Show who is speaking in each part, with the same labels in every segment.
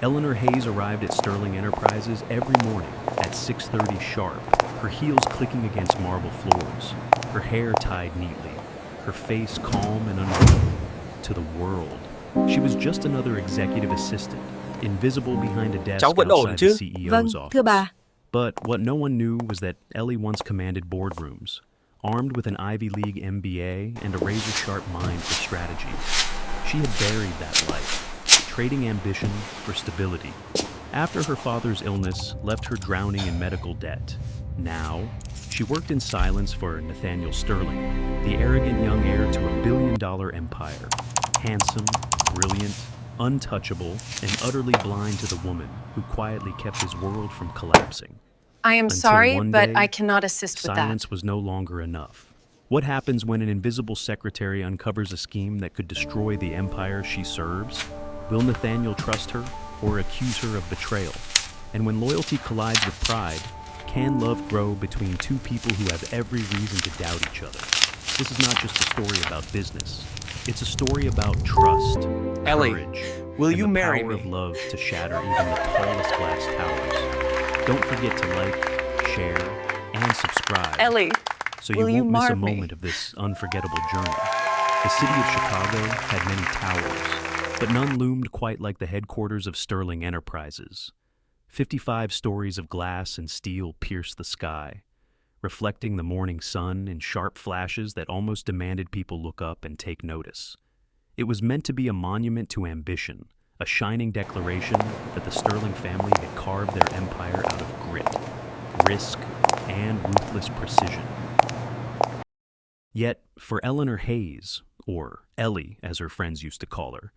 Speaker 1: Eleanor Hayes arrived at Sterling Enterprises every morning at 6:30 sharp, her heels clicking against marble floors, her hair tied neatly, her face calm and unruffled. To the world, she was just another executive assistant, invisible behind a desk
Speaker 2: Cháu vẫn ổn
Speaker 1: outside the
Speaker 2: chứ?
Speaker 1: CEO's
Speaker 3: Vâng,
Speaker 1: office.
Speaker 3: thưa bà.
Speaker 1: But what no one knew was that Ellie once commanded boardrooms, armed with an Ivy League MBA and a razor-sharp mind for strategy. She had buried that life, trading ambition for stability. After her father's illness left her drowning in medical debt, now she worked in silence for Nathaniel Sterling, the arrogant young heir to a billion-dollar empire. Handsome, brilliant, untouchable, and utterly blind to the woman who quietly kept his world from collapsing.
Speaker 4: I am
Speaker 1: Until
Speaker 4: sorry,
Speaker 1: one
Speaker 4: but
Speaker 1: day,
Speaker 4: I cannot assist with that.
Speaker 1: silence was no longer enough. What happens when an invisible secretary uncovers a scheme that could destroy the empire she serves? Will Nathaniel trust her or accuse her of betrayal? And when loyalty collides with pride, can love grow between two people who have every reason to doubt each other? This is not just a story about business. It's a story about trust,
Speaker 2: Ellie,
Speaker 1: courage,
Speaker 2: will
Speaker 1: and
Speaker 2: you
Speaker 1: the
Speaker 2: marry
Speaker 1: power
Speaker 2: me?
Speaker 1: of love to shatter even the tallest glass towers. Don't forget to like, share, and subscribe.
Speaker 4: Ellie,
Speaker 1: So
Speaker 4: will
Speaker 1: you
Speaker 4: you
Speaker 1: won't miss a
Speaker 4: marry me?
Speaker 1: moment of this unforgettable journey. The city of Chicago had many towers, but none loomed quite like the headquarters of Sterling Enterprises. 55 stories of glass and steel pierced the sky, reflecting the morning sun in sharp flashes that almost demanded people look up and take notice. It was meant to be a monument to ambition, a shining declaration that the Sterling family had carved their empire out of grit, risk, and ruthless precision. Yet, for Eleanor Hayes, or Ellie as her friends used to call her,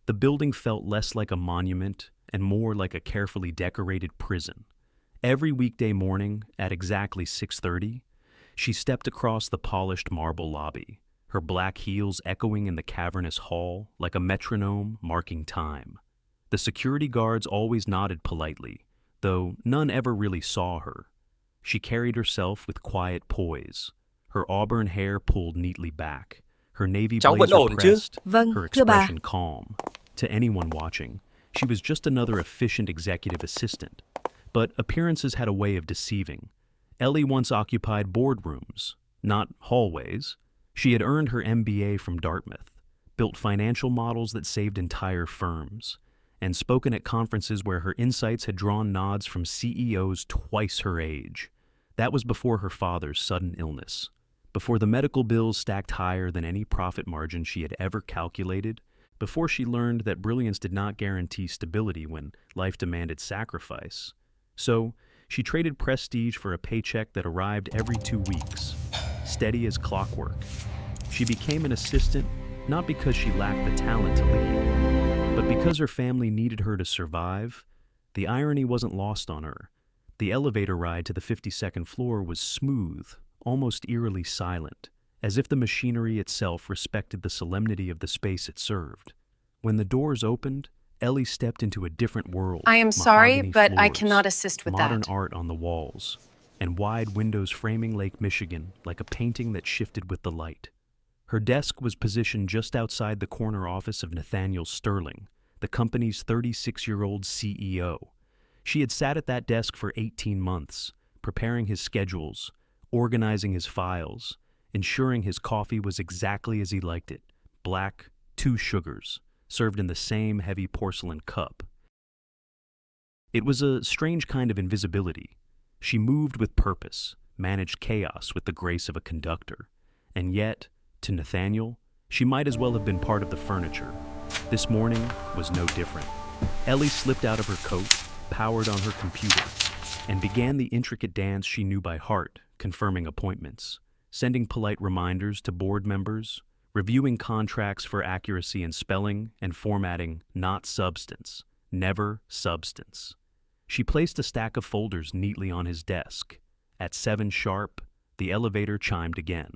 Speaker 1: the building felt less like a monument and more like a carefully decorated prison. Every weekday morning at exactly 6:30, she stepped across the polished marble lobby, her black heels echoing in the cavernous hall like a metronome marking time. The security guards always nodded politely, though none ever really saw her. She carried herself with quiet poise, her auburn hair pulled neatly back, her navy
Speaker 2: Cháu vẫn
Speaker 1: blazer
Speaker 2: ổn chứ?
Speaker 1: pressed,
Speaker 3: Vâng,
Speaker 1: her
Speaker 3: thưa bà.
Speaker 1: expression calm. To anyone watching, she was just another efficient executive assistant. But appearances had a way of deceiving. Ellie once occupied boardrooms, not hallways. She had earned her MBA from Dartmouth, built financial models that saved entire firms, and spoken at conferences where her insights had drawn nods from CEOs twice her age. That was before her father's sudden illness, before the medical bills stacked higher than any profit margin she had ever calculated, before she learned that brilliance did not guarantee stability when life demanded sacrifice. So, she traded prestige for a paycheck that arrived every 2 weeks, steady as clockwork. She became an assistant not because she lacked the talent to lead, but because her family needed her to survive. The irony wasn't lost on her. The elevator ride to the 52nd floor was smooth, almost eerily silent, as if the machinery itself respected the solemnity of the space it served. When the doors opened, Ellie stepped into a different world.
Speaker 4: I am sorry,
Speaker 1: Mahogany
Speaker 4: but I
Speaker 1: floors,
Speaker 4: cannot assist with
Speaker 1: modern
Speaker 4: that.
Speaker 1: art on the walls, and wide windows framing Lake Michigan like a painting that shifted with the light. Her desk was positioned just outside the corner office of Nathaniel Sterling, the company's 36-year-old CEO. She had sat at that desk for 18 months, preparing his schedules, organizing his files, ensuring his coffee was exactly as he liked it, black, 2 sugars, served in the same heavy porcelain cup. It was a strange kind of invisibility. She moved with purpose, managed chaos with the grace of a conductor. And yet, to Nathaniel, she might as well have been part of the furniture. This morning was no different. Ellie slipped out of her coat, powered on her computer, and began the intricate dance she knew by heart, confirming appointments, sending polite reminders to board members, reviewing contracts for accuracy in spelling and formatting not substance, never substance. She placed a stack of folders neatly on his desk. At 7 sharp, the elevator chimed again.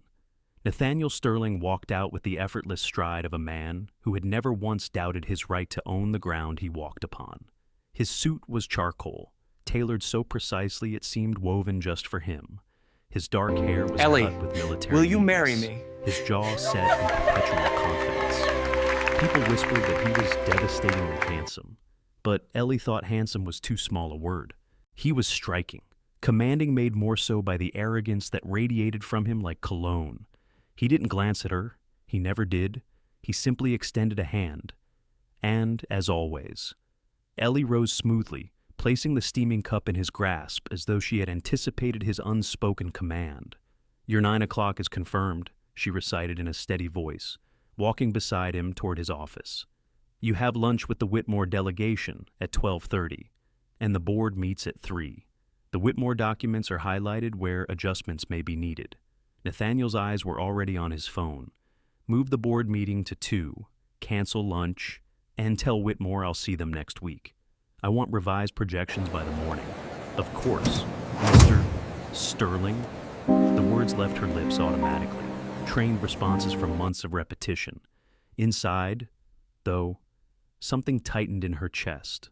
Speaker 1: Nathaniel Sterling walked out with the effortless stride of a man who had never once doubted his right to own the ground he walked upon. His suit was charcoal, tailored so precisely it seemed woven just for him. His dark hair was
Speaker 2: Ellie,
Speaker 1: cut with military
Speaker 2: will you marry
Speaker 1: neatness,
Speaker 2: me?
Speaker 1: his jaw set in perpetual confidence. People whispered that he was devastatingly handsome, but Ellie thought handsome was too small a word. He was striking, commanding made more so by the arrogance that radiated from him like cologne. He didn't glance at her. He never did. He simply extended a hand. And, as always, Ellie rose smoothly, placing the steaming cup in his grasp as though she had anticipated his unspoken command. "Your 9 o'clock is confirmed," she recited in a steady voice, walking beside him toward his office. "You have lunch with the Whitmore delegation at 12:30, and the board meets at 3. The Whitmore documents are highlighted where adjustments may be needed." Nathaniel's eyes were already on his phone. "Move the board meeting to 2, cancel lunch, and tell Whitmore I'll see them next week. I want revised projections by the morning. Of course, Mr. Sterling." The words left her lips automatically, trained responses from months of repetition. Inside, though, something tightened in her chest.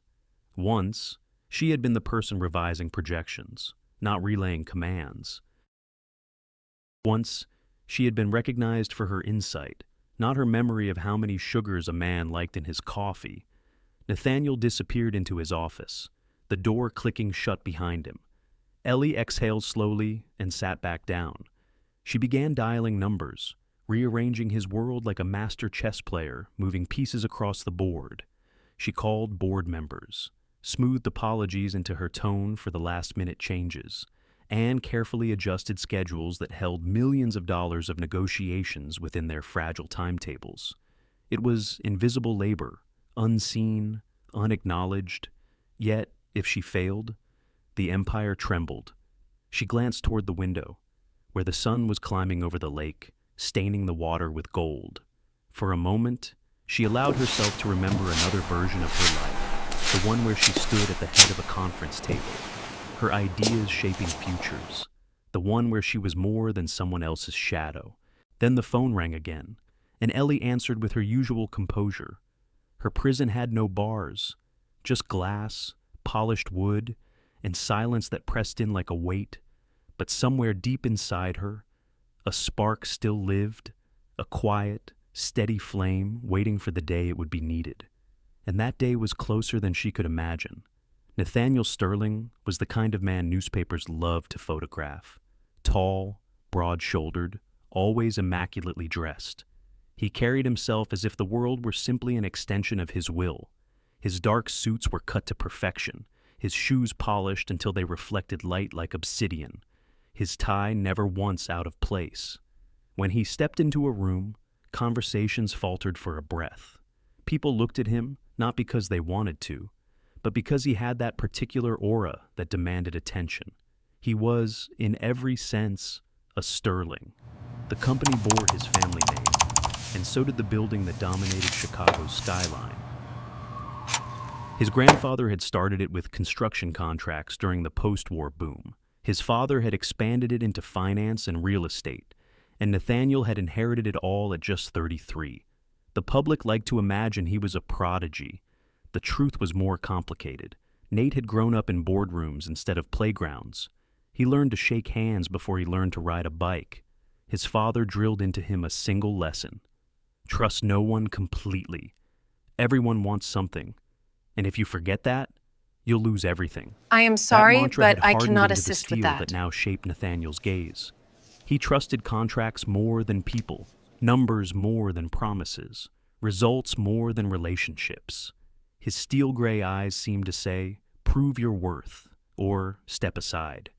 Speaker 1: Once, she had been the person revising projections, not relaying commands. Once, she had been recognized for her insight, not her memory of how many sugars a man liked in his coffee. Nathaniel disappeared into his office, the door clicking shut behind him. Ellie exhaled slowly and sat back down. She began dialing numbers, rearranging his world like a master chess player, moving pieces across the board. She called board members, smoothed apologies into her tone for the last-minute changes, and carefully adjusted schedules that held millions of dollars of negotiations within their fragile timetables. It was invisible labor, unseen, unacknowledged, yet, if she failed, the empire trembled. She glanced toward the window, where the sun was climbing over the lake, staining the water with gold. For a moment, she allowed herself to remember another version of her life, the one where she stood at the head of a conference table, her ideas shaping futures, the one where she was more than someone else's shadow. Then the phone rang again, and Ellie answered with her usual composure. Her prison had no bars, just glass, polished wood, and silence that pressed in like a weight. But somewhere deep inside her, a spark still lived, a quiet, steady flame waiting for the day it would be needed. And that day was closer than she could imagine. Nathaniel Sterling was the kind of man newspapers loved to photograph. Tall, broad-shouldered, always immaculately dressed. He carried himself as if the world were simply an extension of his will. His dark suits were cut to perfection, his shoes polished until they reflected light like obsidian, his tie never once out of place. When he stepped into a room, conversations faltered for a breath. People looked at him not because they wanted to, but because he had that particular aura that demanded attention. He was, in every sense, a Sterling. The company bore his family name, and so did the building that dominated Chicago's skyline. His grandfather had started it with construction contracts during the post-war boom. His father had expanded it into finance and real estate, and Nathaniel had inherited it all at just 33. The public liked to imagine he was a prodigy. The truth was more complicated. Nate had grown up in boardrooms instead of playgrounds. He learned to shake hands before he learned to ride a bike. His father drilled into him a single lesson: trust no one completely. Everyone wants something, and if you forget that, you'll lose everything.
Speaker 4: I am
Speaker 1: That
Speaker 4: sorry,
Speaker 1: mantra had
Speaker 4: but I
Speaker 1: hardened
Speaker 4: cannot
Speaker 1: into the
Speaker 4: assist with
Speaker 1: steel
Speaker 4: that.
Speaker 1: now shaped Nathaniel's gaze. He trusted contracts more than people, numbers more than promises, results more than relationships. His steel-gray eyes seemed to say, "Prove your worth," or "Step aside."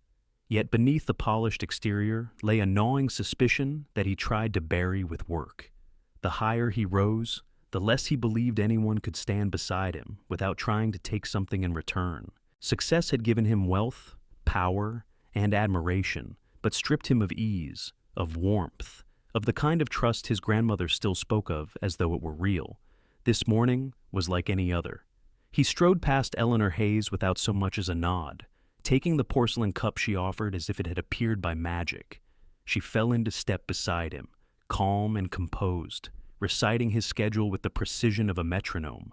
Speaker 1: Yet beneath the polished exterior lay a gnawing suspicion that he tried to bury with work. The higher he rose, the less he believed anyone could stand beside him without trying to take something in return. Success had given him wealth, power, and admiration, but stripped him of ease, of warmth, of the kind of trust his grandmother still spoke of as though it were real. This morning was like any other. He strode past Eleanor Hayes without so much as a nod, taking the porcelain cup she offered as if it had appeared by magic. She fell into step beside him, calm and composed, reciting his schedule with the precision of a metronome.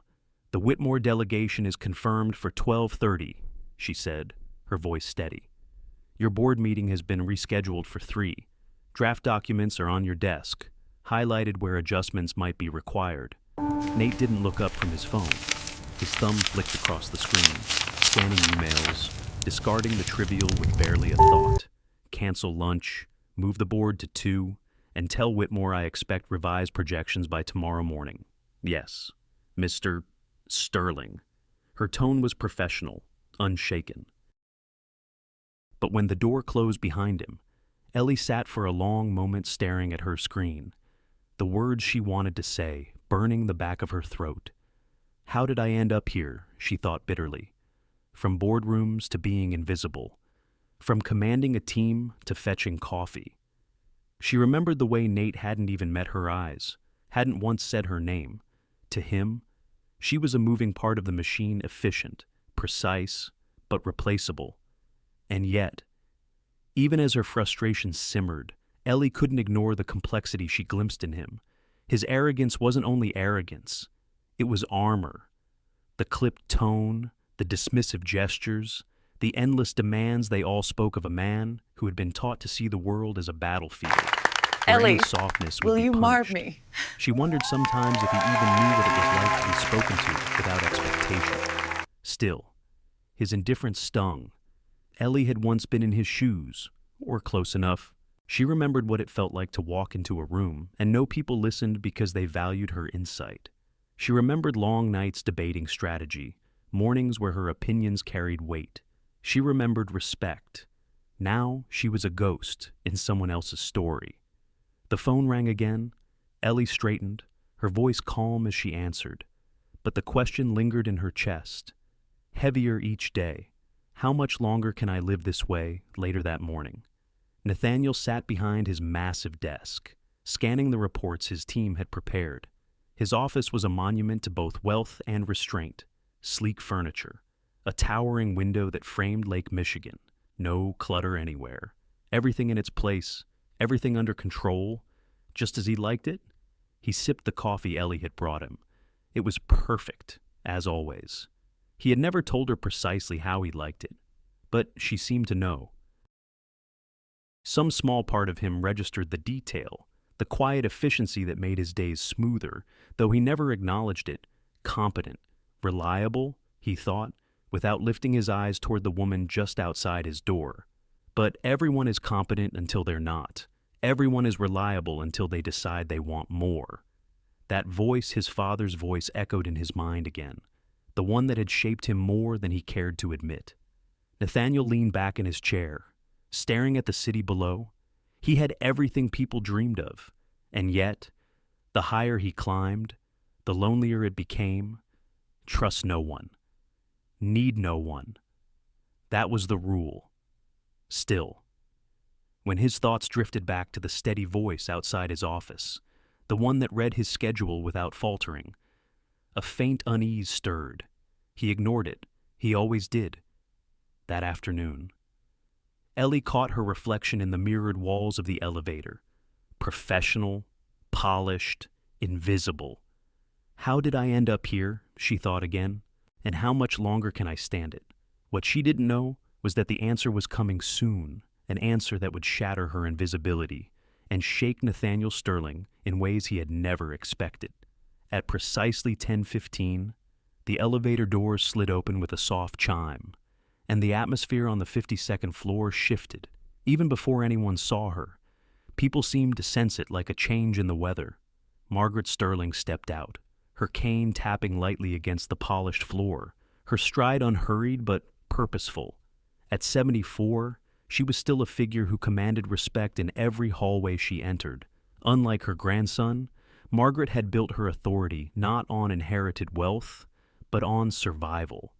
Speaker 1: "The Whitmore delegation is confirmed for 12:30, she said, her voice steady. "Your board meeting has been rescheduled for 3. Draft documents are on your desk, highlighted where adjustments might be required." Nate didn't look up from his phone. His thumb flicked across the screen, scanning emails, discarding the trivial with barely a thought. Cancel lunch, move the board to 2, and tell Whitmore I expect revised projections by tomorrow morning. Yes, Mr. Sterling. Her tone was professional, unshaken. But when the door closed behind him, Ellie sat for a long moment staring at her screen, the words she wanted to say burning the back of her throat. How did I end up here, she thought bitterly. From boardrooms to being invisible. From commanding a team to fetching coffee. She remembered the way Nate hadn't even met her eyes, hadn't once said her name. To him, she was a moving part of the machine, efficient, precise, but replaceable. And yet, even as her frustration simmered, Ellie couldn't ignore the complexity she glimpsed in him. His arrogance wasn't only arrogance, it was armor. The clipped tone, the dismissive gestures, the endless demands, they all spoke of a man who had been taught to see the world as a battlefield, where any
Speaker 4: Ellie,
Speaker 1: softness would
Speaker 4: will
Speaker 1: be
Speaker 4: you mark
Speaker 1: punished.
Speaker 4: me?
Speaker 1: She wondered sometimes if he even knew what it was like to be spoken to without expectation. Still, his indifference stung. Ellie had once been in his shoes, or close enough. She remembered what it felt like to walk into a room and know people listened because they valued her insight. She remembered long nights debating strategy, mornings where her opinions carried weight. She remembered respect. Now she was a ghost in someone else's story. The phone rang again. Ellie straightened, her voice calm as she answered. But the question lingered in her chest. Heavier each day. How much longer can I live this way? Later that morning, Nathaniel sat behind his massive desk, scanning the reports his team had prepared. His office was a monument to both wealth and restraint. Sleek furniture, a towering window that framed Lake Michigan. No clutter anywhere. Everything in its place, everything under control, just as he liked it. He sipped the coffee Ellie had brought him. It was perfect, as always. He had never told her precisely how he liked it, but she seemed to know. Some small part of him registered the detail, the quiet efficiency that made his days smoother, though he never acknowledged it. Competent, reliable, he thought, without lifting his eyes toward the woman just outside his door. But everyone is competent until they're not. Everyone is reliable until they decide they want more. That voice, his father's voice, echoed in his mind again, the one that had shaped him more than he cared to admit. Nathaniel leaned back in his chair, staring at the city below. He had everything people dreamed of, and yet, the higher he climbed, the lonelier it became. Trust no one. Need no one. That was the rule. Still, when his thoughts drifted back to the steady voice outside his office, the one that read his schedule without faltering, a faint unease stirred. He ignored it. He always did. That afternoon, Ellie caught her reflection in the mirrored walls of the elevator. Professional, polished, invisible. How did I end up here, she thought again, and how much longer can I stand it? What she didn't know was that the answer was coming soon, an answer that would shatter her invisibility and shake Nathaniel Sterling in ways he had never expected. At precisely 10:15, the elevator doors slid open with a soft chime, and the atmosphere on the 52nd floor shifted. Even before anyone saw her, people seemed to sense it like a change in the weather. Margaret Sterling stepped out, her cane tapping lightly against the polished floor, her stride unhurried but purposeful. At 74, she was still a figure who commanded respect in every hallway she entered. Unlike her grandson, Margaret had built her authority not on inherited wealth, but on survival.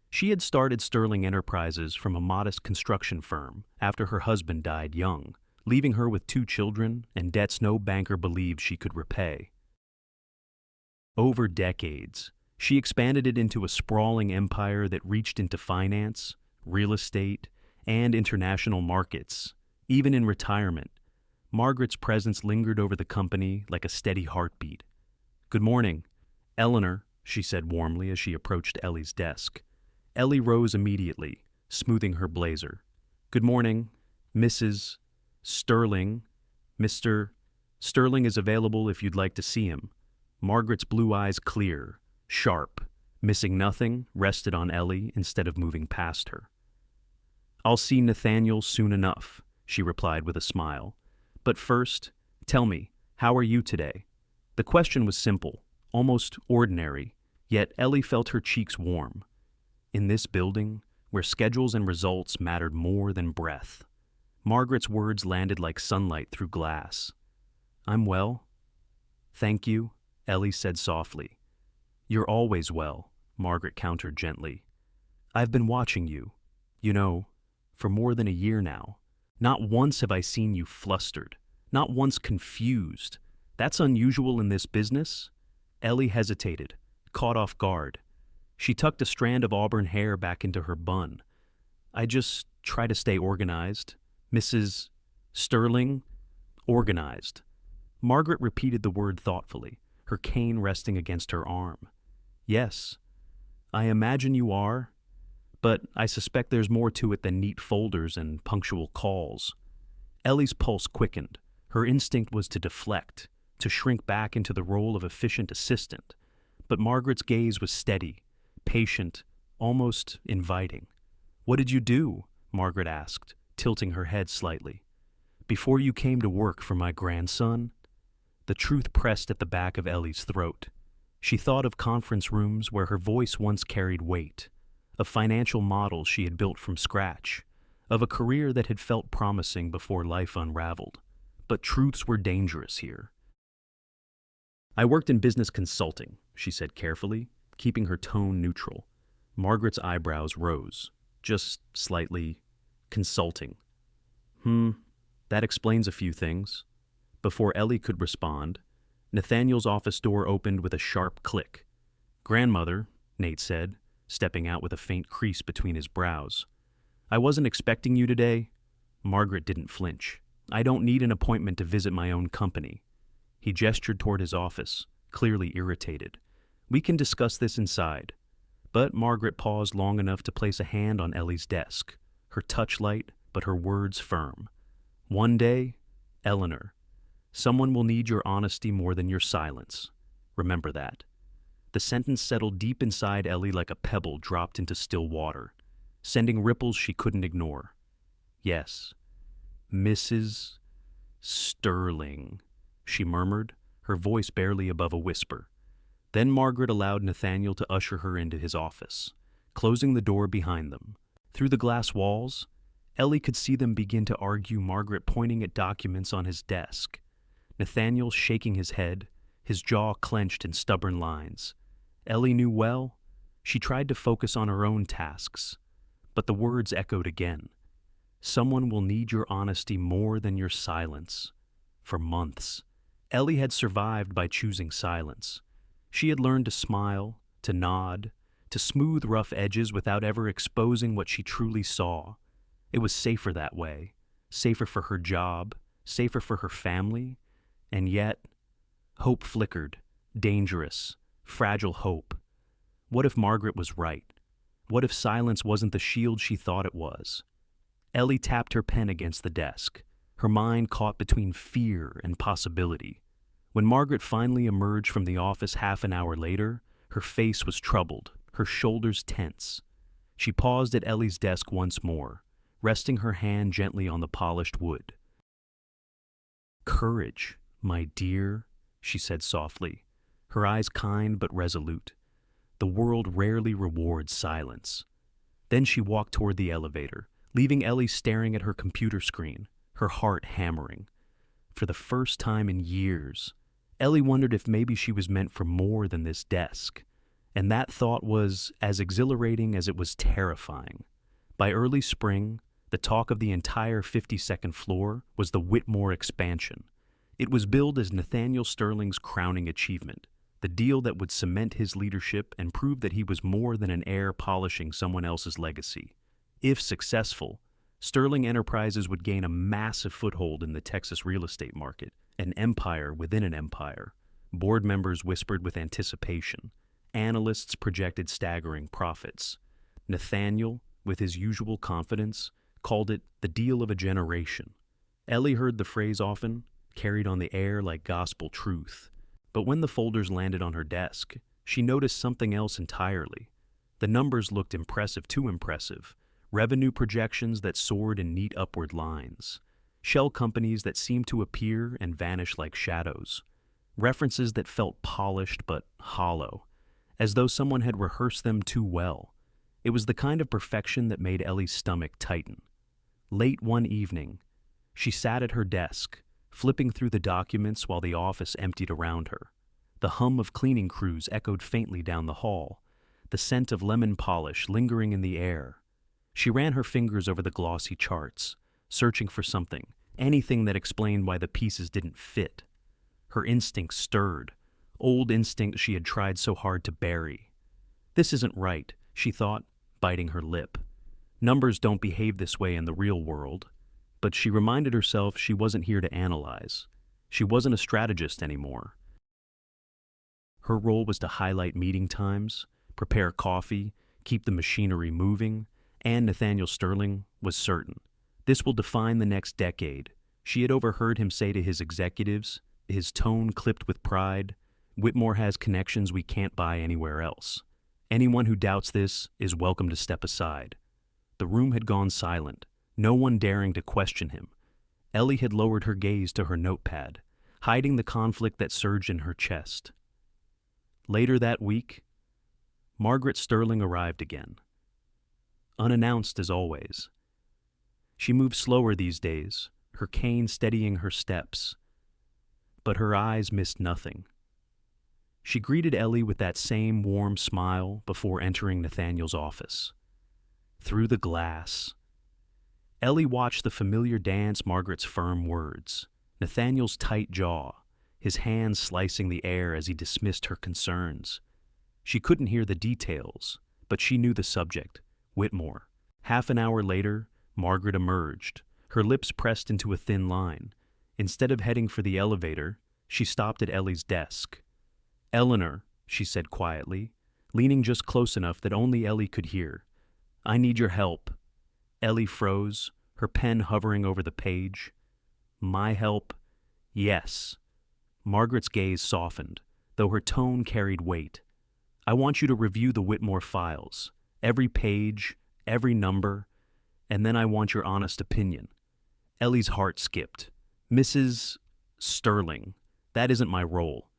Speaker 1: She had started Sterling Enterprises from a modest construction firm after her husband died young, leaving her with 2 children and debts no banker believed she could repay. Over decades, she expanded it into a sprawling empire that reached into finance, real estate, and international markets. Even in retirement, Margaret's presence lingered over the company like a steady heartbeat. "Good morning, Eleanor," she said warmly as she approached Ellie's desk. Ellie rose immediately, smoothing her blazer. "Good morning, Mrs. Sterling. Mr. Sterling is available if you'd like to see him." Margaret's blue eyes clear, sharp, Missing nothing rested on Ellie instead of moving past her. "I'll see Nathaniel soon enough," she replied with a smile. "But first, tell me, how are you today?" The question was simple, almost ordinary, yet Ellie felt her cheeks warm. In this building, where schedules and results mattered more than breath, Margaret's words landed like sunlight through glass. "I'm well." "Thank you," Ellie said softly. "You're always well," Margaret countered gently. "I've been watching you, for more than a year now. Not once have I seen you flustered, not once confused. That's unusual in this business." Ellie hesitated, caught off guard. She tucked a strand of auburn hair back into her bun. "I just try to stay organized. Mrs. Sterling, organized." Margaret repeated the word thoughtfully, her cane resting against her arm. "Yes, I imagine you are, but I suspect there's more to it than neat folders and punctual calls." Ellie's pulse quickened. Her instinct was to deflect, to shrink back into the role of efficient assistant. But Margaret's gaze was steady, patient, almost inviting. "What did you do?" Margaret asked, tilting her head slightly. "Before you came to work for my grandson?" The truth pressed at the back of Ellie's throat. She thought of conference rooms where her voice once carried weight, of financial models she had built from scratch, of a career that had felt promising before life unraveled. But truths were dangerous here. "I worked in business consulting," she said carefully, keeping her tone neutral. Margaret's eyebrows rose, just slightly. "Consulting. That explains a few things." Before Ellie could respond, Nathaniel's office door opened with a sharp click. "Grandmother," Nate said, stepping out with a faint crease between his brows. "I wasn't expecting you today." Margaret didn't flinch. "I don't need an appointment to visit my own company." He gestured toward his office, clearly irritated. "We can discuss this inside." But Margaret paused long enough to place a hand on Ellie's desk, her touch light, but her words firm. "One day, Eleanor, someone will need your honesty more than your silence. Remember that." The sentence settled deep inside Ellie like a pebble dropped into still water, sending ripples she couldn't ignore. "Yes, Mrs. Sterling," she murmured, her voice barely above a whisper. Then Margaret allowed Nathaniel to usher her into his office, closing the door behind them. Through the glass walls, Ellie could see them begin to argue, Margaret pointing at documents on his desk, Nathaniel shaking his head, his jaw clenched in stubborn lines. Ellie knew well. She tried to focus on her own tasks, but the words echoed again. "Someone will need your honesty more than your silence." For months, Ellie had survived by choosing silence. She had learned to smile, to nod, to smooth rough edges without ever exposing what she truly saw. It was safer that way, safer for her job, safer for her family, and yet, hope flickered, dangerous, fragile hope. What if Margaret was right? What if silence wasn't the shield she thought it was? Ellie tapped her pen against the desk, her mind caught between fear and possibility. When Margaret finally emerged from the office half an hour later, her face was troubled, her shoulders tense. She paused at Ellie's desk once more, resting her hand gently on the polished wood. "Courage, my dear," she said softly, her eyes kind but resolute. "The world rarely rewards silence." Then she walked toward the elevator, leaving Ellie staring at her computer screen, her heart hammering. For the first time in years, Ellie wondered if maybe she was meant for more than this desk. And that thought was as exhilarating as it was terrifying. By early spring, the talk of the entire 52nd floor was the Whitmore expansion. It was billed as Nathaniel Sterling's crowning achievement, the deal that would cement his leadership and prove that he was more than an heir polishing someone else's legacy. If successful, Sterling Enterprises would gain a massive foothold in the Texas real estate market, an empire within an empire. Board members whispered with anticipation. Analysts projected staggering profits. Nathaniel, with his usual confidence, called it the deal of a generation. Ellie heard the phrase often, carried on the air like gospel truth. But when the folders landed on her desk, she noticed something else entirely. The numbers looked impressive, too impressive. Revenue projections that soared in neat upward lines. Shell companies that seemed to appear and vanish like shadows. References that felt polished but hollow, as though someone had rehearsed them too well. It was the kind of perfection that made Ellie's stomach tighten. Late one evening, she sat at her desk, flipping through the documents while the office emptied around her. The hum of cleaning crews echoed faintly down the hall, the scent of lemon polish lingering in the air. She ran her fingers over the glossy charts, searching for something, anything that explained why the pieces didn't fit. Her instincts stirred, old instincts she had tried so hard to bury. This isn't right, she thought, biting her lip. Numbers don't behave this way in the real world. But she reminded herself she wasn't here to analyze. She wasn't a strategist anymore. Her role was to highlight meeting times, prepare coffee, keep the machinery moving, and Nathaniel Sterling was certain. This will define the next decade. She had overheard him say to his executives, his tone clipped with pride, "Whitmore has connections we can't buy anywhere else. Anyone who doubts this is welcome to step aside." The room had gone silent, no one daring to question him. Ellie had lowered her gaze to her notepad, hiding the conflict that surged in her chest. Later that week, Margaret Sterling arrived again. Unannounced as always. She moved slower these days, her cane steadying her steps. But her eyes missed nothing. She greeted Ellie with that same warm smile before entering Nathaniel's office. Through the glass, Ellie watched the familiar dance Margaret's firm words, Nathaniel's tight jaw, his hands slicing the air as he dismissed her concerns. She couldn't hear the details, but she knew the subject, Whitmore. Half an hour later, Margaret emerged, her lips pressed into a thin line. Instead of heading for the elevator, she stopped at Ellie's desk. "Eleanor," she said quietly, leaning just close enough that only Ellie could hear. "I need your help." Ellie froze, her pen hovering over the page. "My help?" "Yes." Margaret's gaze softened, though her tone carried weight. "I want you to review the Whitmore files, every page, every number, and then I want your honest opinion." Ellie's heart skipped. "Mrs. Sterling, that isn't my role."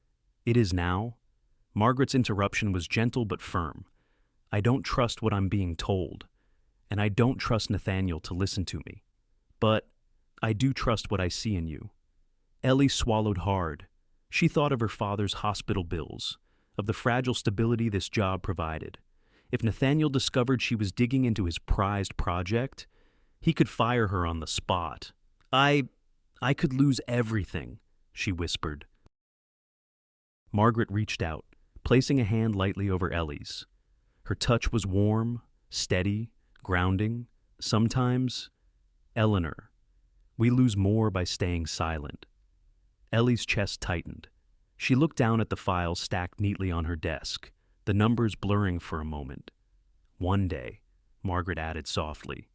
Speaker 1: "It is now." Margaret's interruption was gentle but firm. "I don't trust what I'm being told, and I don't trust Nathaniel to listen to me. But I do trust what I see in you." Ellie swallowed hard. She thought of her father's hospital bills, of the fragile stability this job provided. If Nathaniel discovered she was digging into his prized project, he could fire her on the spot. I could lose everything," she whispered. Margaret reached out, placing a hand lightly over Ellie's. Her touch was warm, steady, grounding. Sometimes, "Eleanor, we lose more by staying silent." Ellie's chest tightened. She looked down at the files stacked neatly on her desk, the numbers blurring for a moment. "One day," Margaret added softly,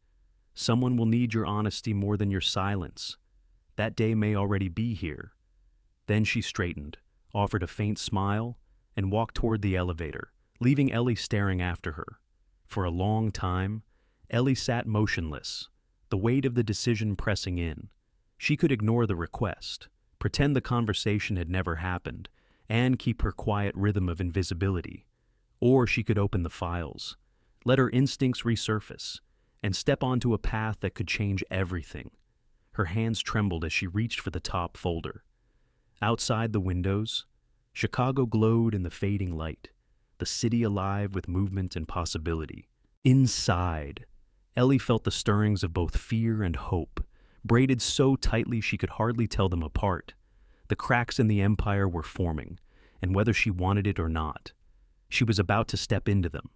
Speaker 1: "someone will need your honesty more than your silence. That day may already be here." Then she straightened, offered a faint smile, and walked toward the elevator, leaving Ellie staring after her. For a long time, Ellie sat motionless, the weight of the decision pressing in. She could ignore the request, pretend the conversation had never happened, and keep her quiet rhythm of invisibility. Or she could open the files, let her instincts resurface, and step onto a path that could change everything. Her hands trembled as she reached for the top folder. Outside the windows, Chicago glowed in the fading light, the city alive with movement and possibility. Inside, Ellie felt the stirrings of both fear and hope, braided so tightly she could hardly tell them apart. The cracks in the empire were forming, and whether she wanted it or not, she was about to step into them.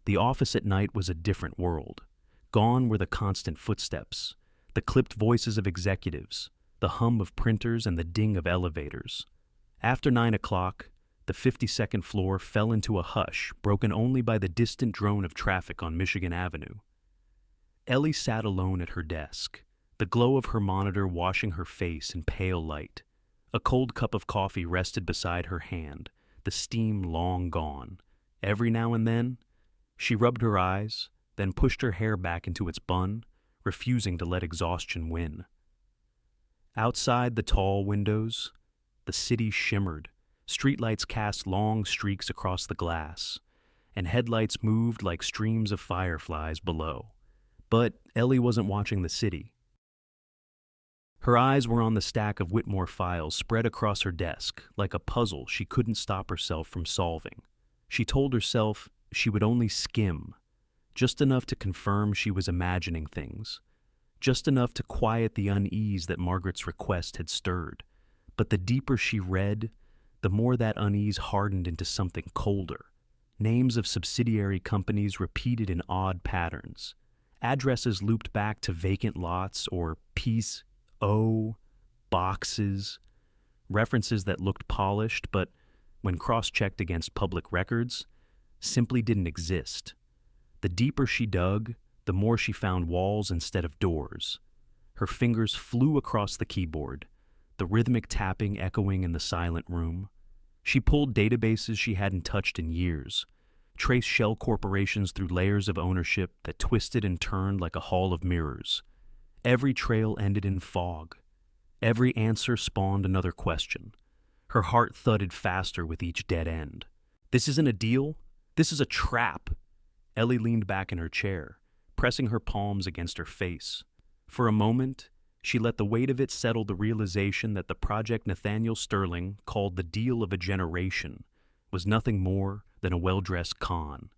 Speaker 1: The office at night was a different world. Gone were the constant footsteps, the clipped voices of executives, the hum of printers and the ding of elevators. After 9 o'clock, the 52nd floor fell into a hush broken only by the distant drone of traffic on Michigan Avenue. Ellie sat alone at her desk, the glow of her monitor washing her face in pale light. A cold cup of coffee rested beside her hand, the steam long gone. Every now and then, she rubbed her eyes, then pushed her hair back into its bun, refusing to let exhaustion win. Outside the tall windows, the city shimmered. Streetlights cast long streaks across the glass, and headlights moved like streams of fireflies below. But Ellie wasn't watching the city. Her eyes were on the stack of Whitmore files spread across her desk, like a puzzle she couldn't stop herself from solving. She told herself she would only skim, just enough to confirm she was imagining things, just enough to quiet the unease that Margaret's request had stirred. But the deeper she read, the more that unease hardened into something colder. Names of subsidiary companies repeated in odd patterns. Addresses looped back to vacant lots or Piece O boxes. References that looked polished, but when cross-checked against public records, simply didn't exist. The deeper she dug, the more she found walls instead of doors. Her fingers flew across the keyboard, the rhythmic tapping echoing in the silent room. She pulled databases she hadn't touched in years, traced shell corporations through layers of ownership that twisted and turned like a hall of mirrors. Every trail ended in fog. Every answer spawned another question. Her heart thudded faster with each dead end. This isn't a deal. This is a trap. Ellie leaned back in her chair, pressing her palms against her face. For a moment, she let the weight of it settle the realization that the project Nathaniel Sterling called the deal of a generation was nothing more than a well-dressed con.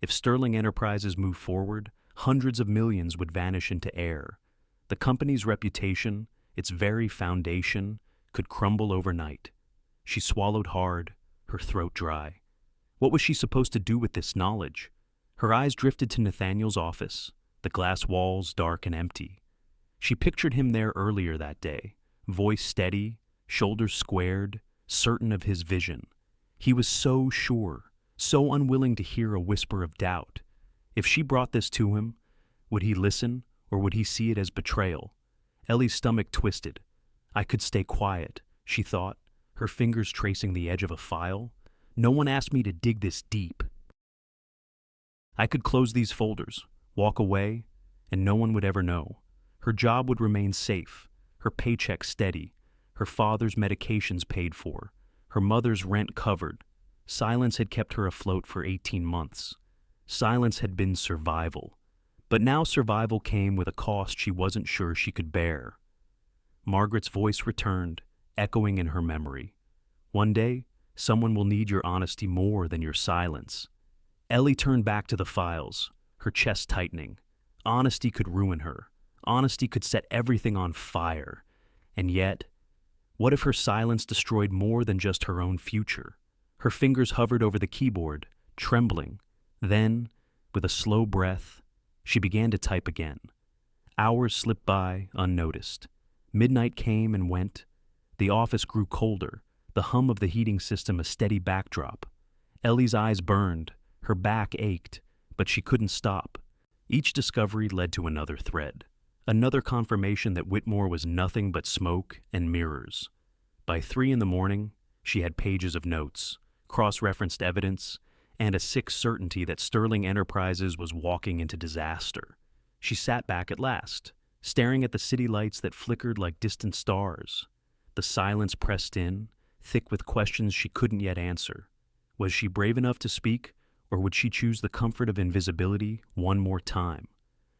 Speaker 1: If Sterling Enterprises moved forward, hundreds of millions would vanish into air. The company's reputation, its very foundation, could crumble overnight. She swallowed hard, her throat dry. What was she supposed to do with this knowledge? Her eyes drifted to Nathaniel's office, the glass walls dark and empty. She pictured him there earlier that day, voice steady, shoulders squared, certain of his vision. He was so sure, so unwilling to hear a whisper of doubt. If she brought this to him, would he listen, or would he see it as betrayal? Ellie's stomach twisted. I could stay quiet, she thought, her fingers tracing the edge of a file. No one asked me to dig this deep. I could close these folders, walk away, and no one would ever know. Her job would remain safe, her paycheck steady, her father's medications paid for, her mother's rent covered. Silence had kept her afloat for 18 months. Silence had been survival. But now survival came with a cost she wasn't sure she could bear. Margaret's voice returned, echoing in her memory. One day, someone will need your honesty more than your silence. Ellie turned back to the files, her chest tightening. Honesty could ruin her. Honesty could set everything on fire. And yet, what if her silence destroyed more than just her own future? Her fingers hovered over the keyboard, trembling. Then, with a slow breath, she began to type again. Hours slipped by, unnoticed. Midnight came and went. The office grew colder, the hum of the heating system a steady backdrop. Ellie's eyes burned, her back ached, but she couldn't stop. Each discovery led to another thread. Another confirmation that Whitmore was nothing but smoke and mirrors. By 3 a.m, she had pages of notes, cross-referenced evidence, and a sick certainty that Sterling Enterprises was walking into disaster. She sat back at last, staring at the city lights that flickered like distant stars. The silence pressed in, thick with questions she couldn't yet answer. Was she brave enough to speak, or would she choose the comfort of invisibility one more time?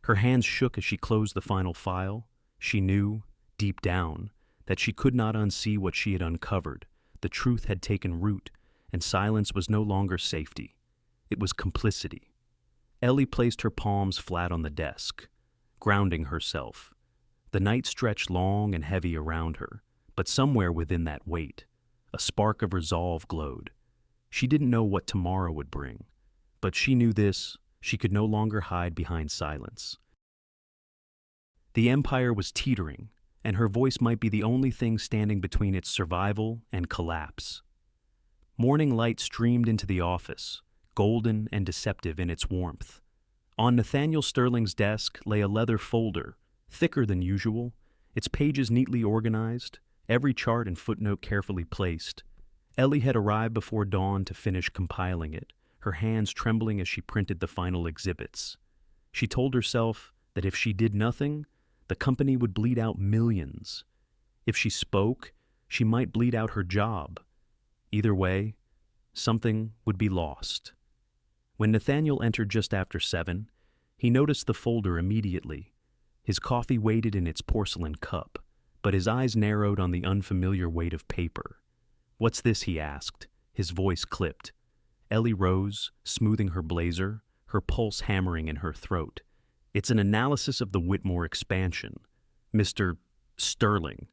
Speaker 1: Her hands shook as she closed the final file. She knew, deep down, that she could not unsee what she had uncovered. The truth had taken root, and silence was no longer safety. It was complicity. Ellie placed her palms flat on the desk, grounding herself. The night stretched long and heavy around her, but somewhere within that weight, a spark of resolve glowed. She didn't know what tomorrow would bring, but she knew this: she could no longer hide behind silence. The empire was teetering, and her voice might be the only thing standing between its survival and collapse. Morning light streamed into the office, golden and deceptive in its warmth. On Nathaniel Sterling's desk lay a leather folder, thicker than usual, its pages neatly organized, every chart and footnote carefully placed. Ellie had arrived before dawn to finish compiling it, her hands trembling as she printed the final exhibits. She told herself that if she did nothing, the company would bleed out millions. If she spoke, she might bleed out her job. Either way, something would be lost. When Nathaniel entered just after 7, he noticed the folder immediately. His coffee waited in its porcelain cup, but his eyes narrowed on the unfamiliar weight of paper. "What's this?" he asked, his voice clipped. Ellie rose, smoothing her blazer, her pulse hammering in her throat. "It's an analysis of the Whitmore expansion. Mr. Sterling."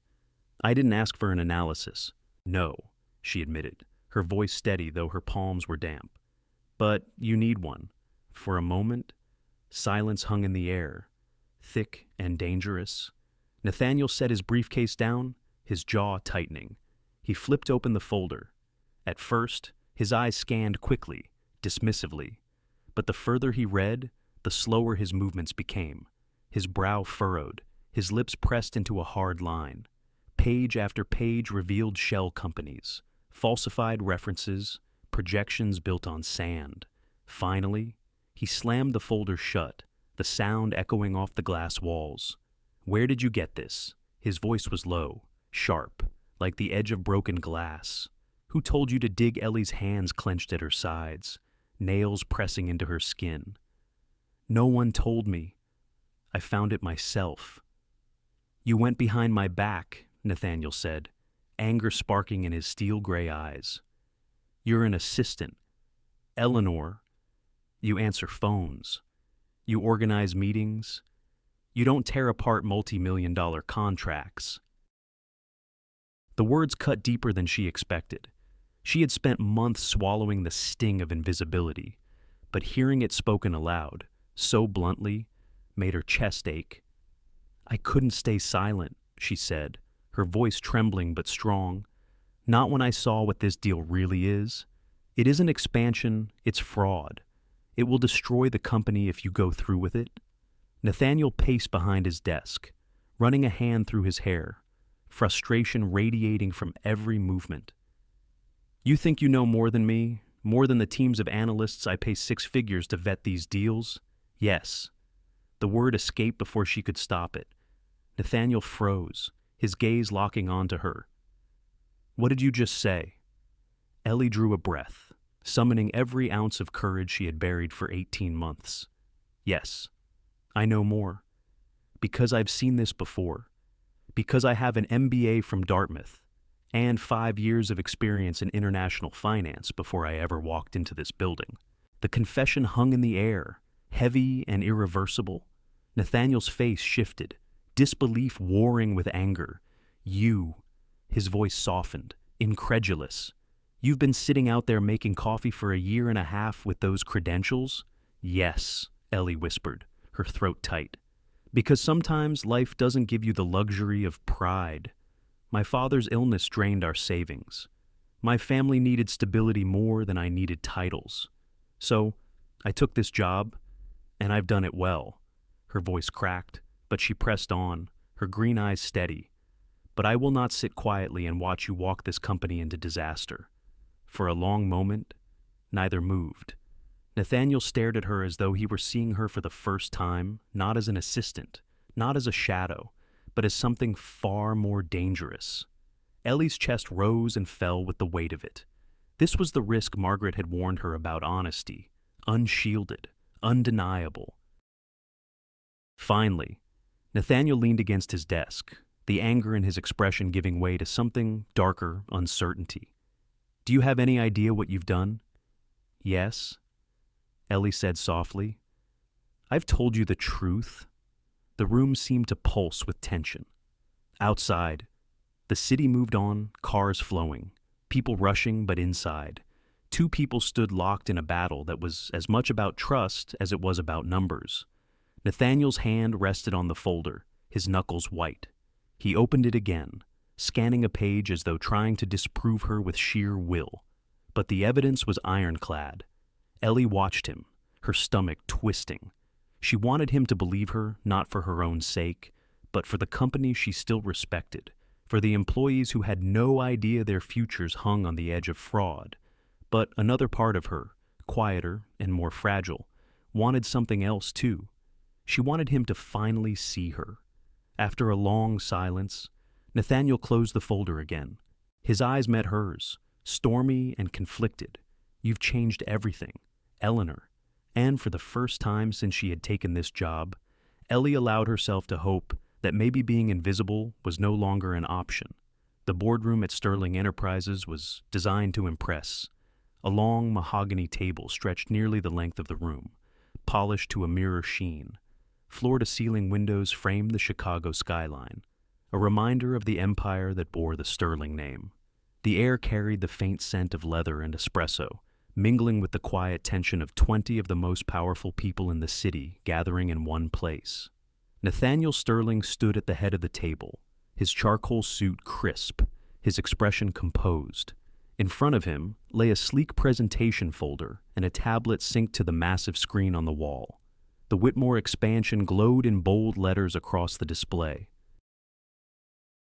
Speaker 1: "I didn't ask for an analysis." "No," she admitted, her voice steady though her palms were damp. "But you need one." For a moment, silence hung in the air, thick and dangerous. Nathaniel set his briefcase down, his jaw tightening. He flipped open the folder. At first, his eyes scanned quickly, dismissively. But the further he read, the slower his movements became. His brow furrowed, his lips pressed into a hard line. Page after page revealed shell companies, falsified references, projections built on sand. Finally, he slammed the folder shut, the sound echoing off the glass walls. "Where did you get this?" His voice was low, sharp, like the edge of broken glass. "Who told you to dig?" Ellie's hands clenched at her sides, nails pressing into her skin. "No one told me. I found it myself." "You went behind my back," Nathaniel said, anger sparking in his steel-gray eyes. "You're an assistant. Eleanor, you answer phones. You organize meetings. You don't tear apart multi-million-dollar contracts." The words cut deeper than she expected. She had spent months swallowing the sting of invisibility, but hearing it spoken aloud, so bluntly, made her chest ache. "I couldn't stay silent," she said, her voice trembling but strong. "Not when I saw what this deal really is. It isn't expansion, it's fraud. It will destroy the company if you go through with it." Nathaniel paced behind his desk, running a hand through his hair, frustration radiating from every movement. "You think you know more than me, more than the teams of analysts I pay 6 figures to vet these deals?" "Yes." The word escaped before she could stop it. Nathaniel froze, his gaze locking onto her. "What did you just say?" Ellie drew a breath, summoning every ounce of courage she had buried for 18 months. "Yes, I know more. Because I've seen this before. Because I have an MBA from Dartmouth and 5 years of experience in international finance before I ever walked into this building." The confession hung in the air, heavy and irreversible. Nathaniel's face shifted, disbelief warring with anger. "You," his voice softened, incredulous. "You've been sitting out there making coffee for a year and a half with those credentials?" "Yes," Ellie whispered, her throat tight. "Because sometimes life doesn't give you the luxury of pride. My father's illness drained our savings. My family needed stability more than I needed titles. So, I took this job, and I've done it well." Her voice cracked, but she pressed on, her green eyes steady. "But I will not sit quietly and watch you walk this company into disaster." For a long moment, neither moved. Nathaniel stared at her as though he were seeing her for the first time, not as an assistant, not as a shadow, but as something far more dangerous. Ellie's chest rose and fell with the weight of it. This was the risk Margaret had warned her about: honesty, unshielded, undeniable. Finally, Nathaniel leaned against his desk, the anger in his expression giving way to something darker: uncertainty. "Do you have any idea what you've done?" "Yes," Ellie said softly. "I've told you the truth." The room seemed to pulse with tension. Outside, the city moved on, cars flowing, people rushing, but inside, 2 people stood locked in a battle that was as much about trust as it was about numbers. Nathaniel's hand rested on the folder, his knuckles white. He opened it again, scanning a page as though trying to disprove her with sheer will. But the evidence was ironclad. Ellie watched him, her stomach twisting. She wanted him to believe her, not for her own sake, but for the company she still respected, for the employees who had no idea their futures hung on the edge of fraud. But another part of her, quieter and more fragile, wanted something else too. She wanted him to finally see her. After a long silence, Nathaniel closed the folder again. His eyes met hers, stormy and conflicted. "You've changed everything, Eleanor." And for the first time since she had taken this job, Ellie allowed herself to hope that maybe being invisible was no longer an option. The boardroom at Sterling Enterprises was designed to impress. A long mahogany table stretched nearly the length of the room, polished to a mirror sheen. Floor-to-ceiling windows framed the Chicago skyline, a reminder of the empire that bore the Sterling name. The air carried the faint scent of leather and espresso, mingling with the quiet tension of 20 of the most powerful people in the city gathering in one place. Nathaniel Sterling stood at the head of the table, his charcoal suit crisp, his expression composed. In front of him lay a sleek presentation folder and a tablet synced to the massive screen on the wall. The Whitmore expansion glowed in bold letters across the display.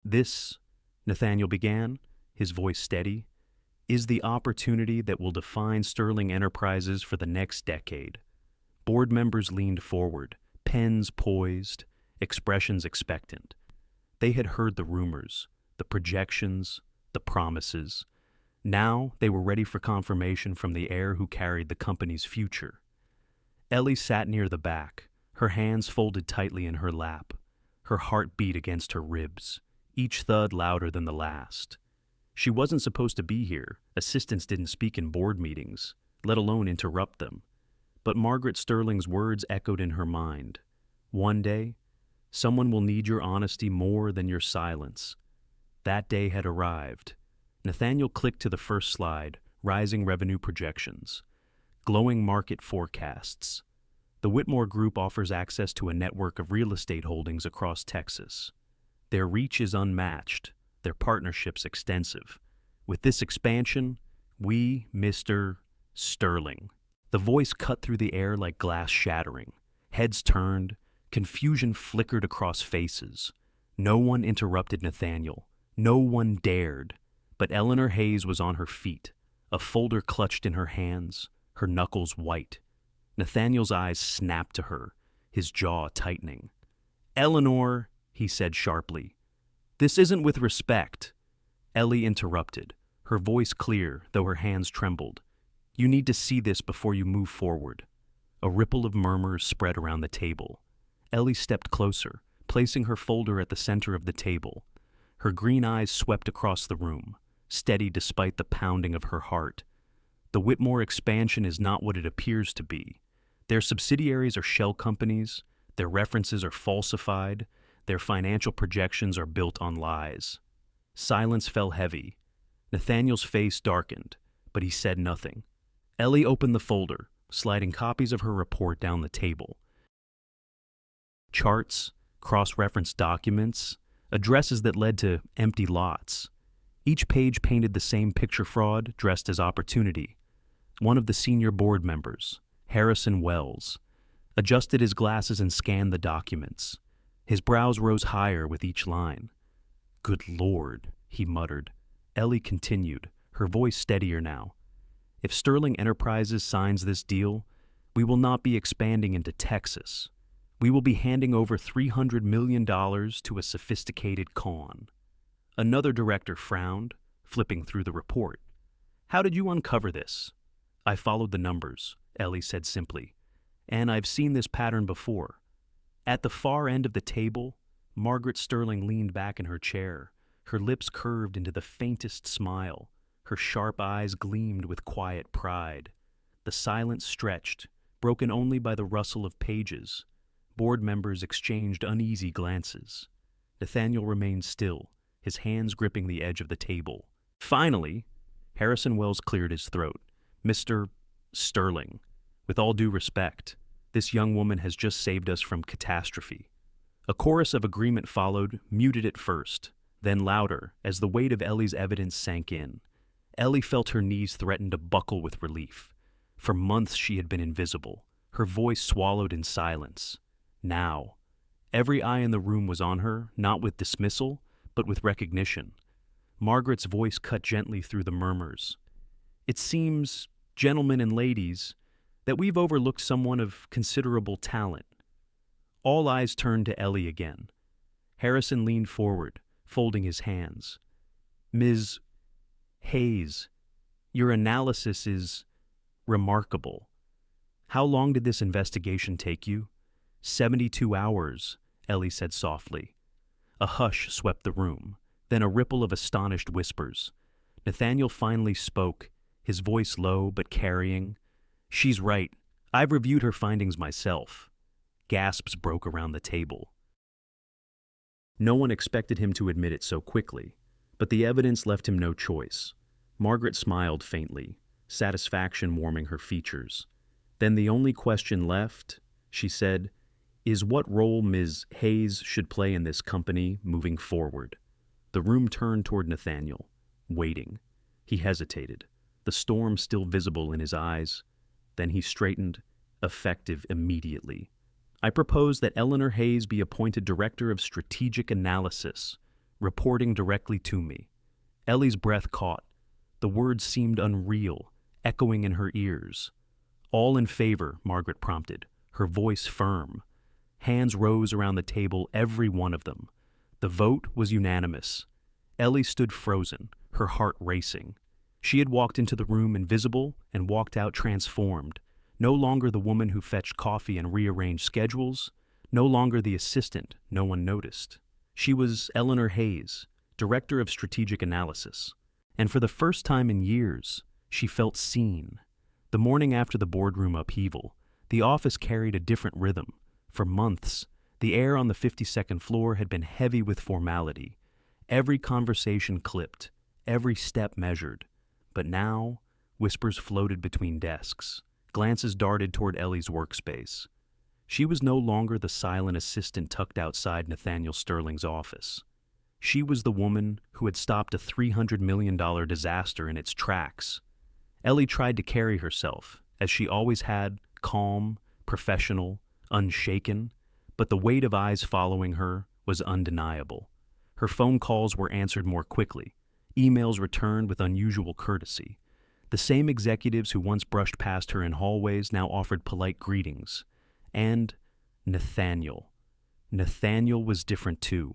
Speaker 1: "This," Nathaniel began, his voice steady, "is the opportunity that will define Sterling Enterprises for the next decade." Board members leaned forward, pens poised, expressions expectant. They had heard the rumors, the projections, the promises. Now they were ready for confirmation from the heir who carried the company's future. Ellie sat near the back, her hands folded tightly in her lap. Her heart beat against her ribs, each thud louder than the last. She wasn't supposed to be here. Assistants didn't speak in board meetings, let alone interrupt them. But Margaret Sterling's words echoed in her mind. "One day, someone will need your honesty more than your silence." That day had arrived. Nathaniel clicked to the first slide, rising revenue projections. Glowing market forecasts. The Whitmore Group offers access to a network of real estate holdings across Texas. Their reach is unmatched, their partnerships extensive. With this expansion, we, Mr. Sterling. The voice cut through the air like glass shattering. Heads turned, confusion flickered across faces. No one interrupted Nathaniel. No one dared. But Eleanor Hayes was on her feet, a folder clutched in her hands, her knuckles white. Nathaniel's eyes snapped to her, his jaw tightening. "Eleanor," he said sharply, "this isn't with respect." Ellie interrupted, her voice clear, though her hands trembled. "You need to see this before you move forward." A ripple of murmurs spread around the table. Ellie stepped closer, placing her folder at the center of the table. Her green eyes swept across the room, steady despite the pounding of her heart. The Whitmore expansion is not what it appears to be. Their subsidiaries are shell companies, their references are falsified, their financial projections are built on lies. Silence fell heavy. Nathaniel's face darkened, but he said nothing. Ellie opened the folder, sliding copies of her report down the table. Charts, cross-referenced documents, addresses that led to empty lots. Each page painted the same picture fraud dressed as opportunity. One of the senior board members, Harrison Wells, adjusted his glasses and scanned the documents. His brows rose higher with each line. "Good Lord," he muttered. Ellie continued, her voice steadier now. "If Sterling Enterprises signs this deal, we will not be expanding into Texas. We will be handing over $300 million to a sophisticated con." Another director frowned, flipping through the report. "How did you uncover this?" "I followed the numbers," Ellie said simply. "And I've seen this pattern before." At the far end of the table, Margaret Sterling leaned back in her chair, her lips curved into the faintest smile. Her sharp eyes gleamed with quiet pride. The silence stretched, broken only by the rustle of pages. Board members exchanged uneasy glances. Nathaniel remained still, his hands gripping the edge of the table. Finally, Harrison Wells cleared his throat. "Mr. Sterling, with all due respect, this young woman has just saved us from catastrophe." A chorus of agreement followed, muted at first, then louder as the weight of Ellie's evidence sank in. Ellie felt her knees threaten to buckle with relief. For months she had been invisible, her voice swallowed in silence. Now, every eye in the room was on her, not with dismissal, but with recognition. Margaret's voice cut gently through the murmurs. It seems, gentlemen and ladies, that we've overlooked someone of considerable talent. All eyes turned to Ellie again. Harrison leaned forward, folding his hands. Ms. Hayes, your analysis is remarkable. How long did this investigation take you? 72 hours, Ellie said softly. A hush swept the room, then a ripple of astonished whispers. Nathaniel finally spoke, his voice low but carrying. She's right. I've reviewed her findings myself. Gasps broke around the table. No one expected him to admit it so quickly, but the evidence left him no choice. Margaret smiled faintly, satisfaction warming her features. Then the only question left, she said, is what role Ms. Hayes should play in this company moving forward. The room turned toward Nathaniel, waiting. He hesitated, the storm still visible in his eyes. Then he straightened, effective immediately. I propose that Eleanor Hayes be appointed Director of Strategic Analysis, reporting directly to me. Ellie's breath caught. The words seemed unreal, echoing in her ears. All in favor, Margaret prompted, her voice firm. Hands rose around the table, every one of them. The vote was unanimous. Ellie stood frozen, her heart racing. She had walked into the room invisible and walked out transformed. No longer the woman who fetched coffee and rearranged schedules, no longer the assistant no one noticed. She was Eleanor Hayes, Director of Strategic Analysis. And for the first time in years, she felt seen. The morning after the boardroom upheaval, the office carried a different rhythm. For months, the air on the 52nd floor had been heavy with formality. Every conversation clipped, every step measured. But now, whispers floated between desks. Glances darted toward Ellie's workspace. She was no longer the silent assistant tucked outside Nathaniel Sterling's office. She was the woman who had stopped a $300 million disaster in its tracks. Ellie tried to carry herself, as she always had, calm, professional, unshaken, but the weight of eyes following her was undeniable. Her phone calls were answered more quickly, emails returned with unusual courtesy. The same executives who once brushed past her in hallways now offered polite greetings. And Nathaniel. Nathaniel was different too.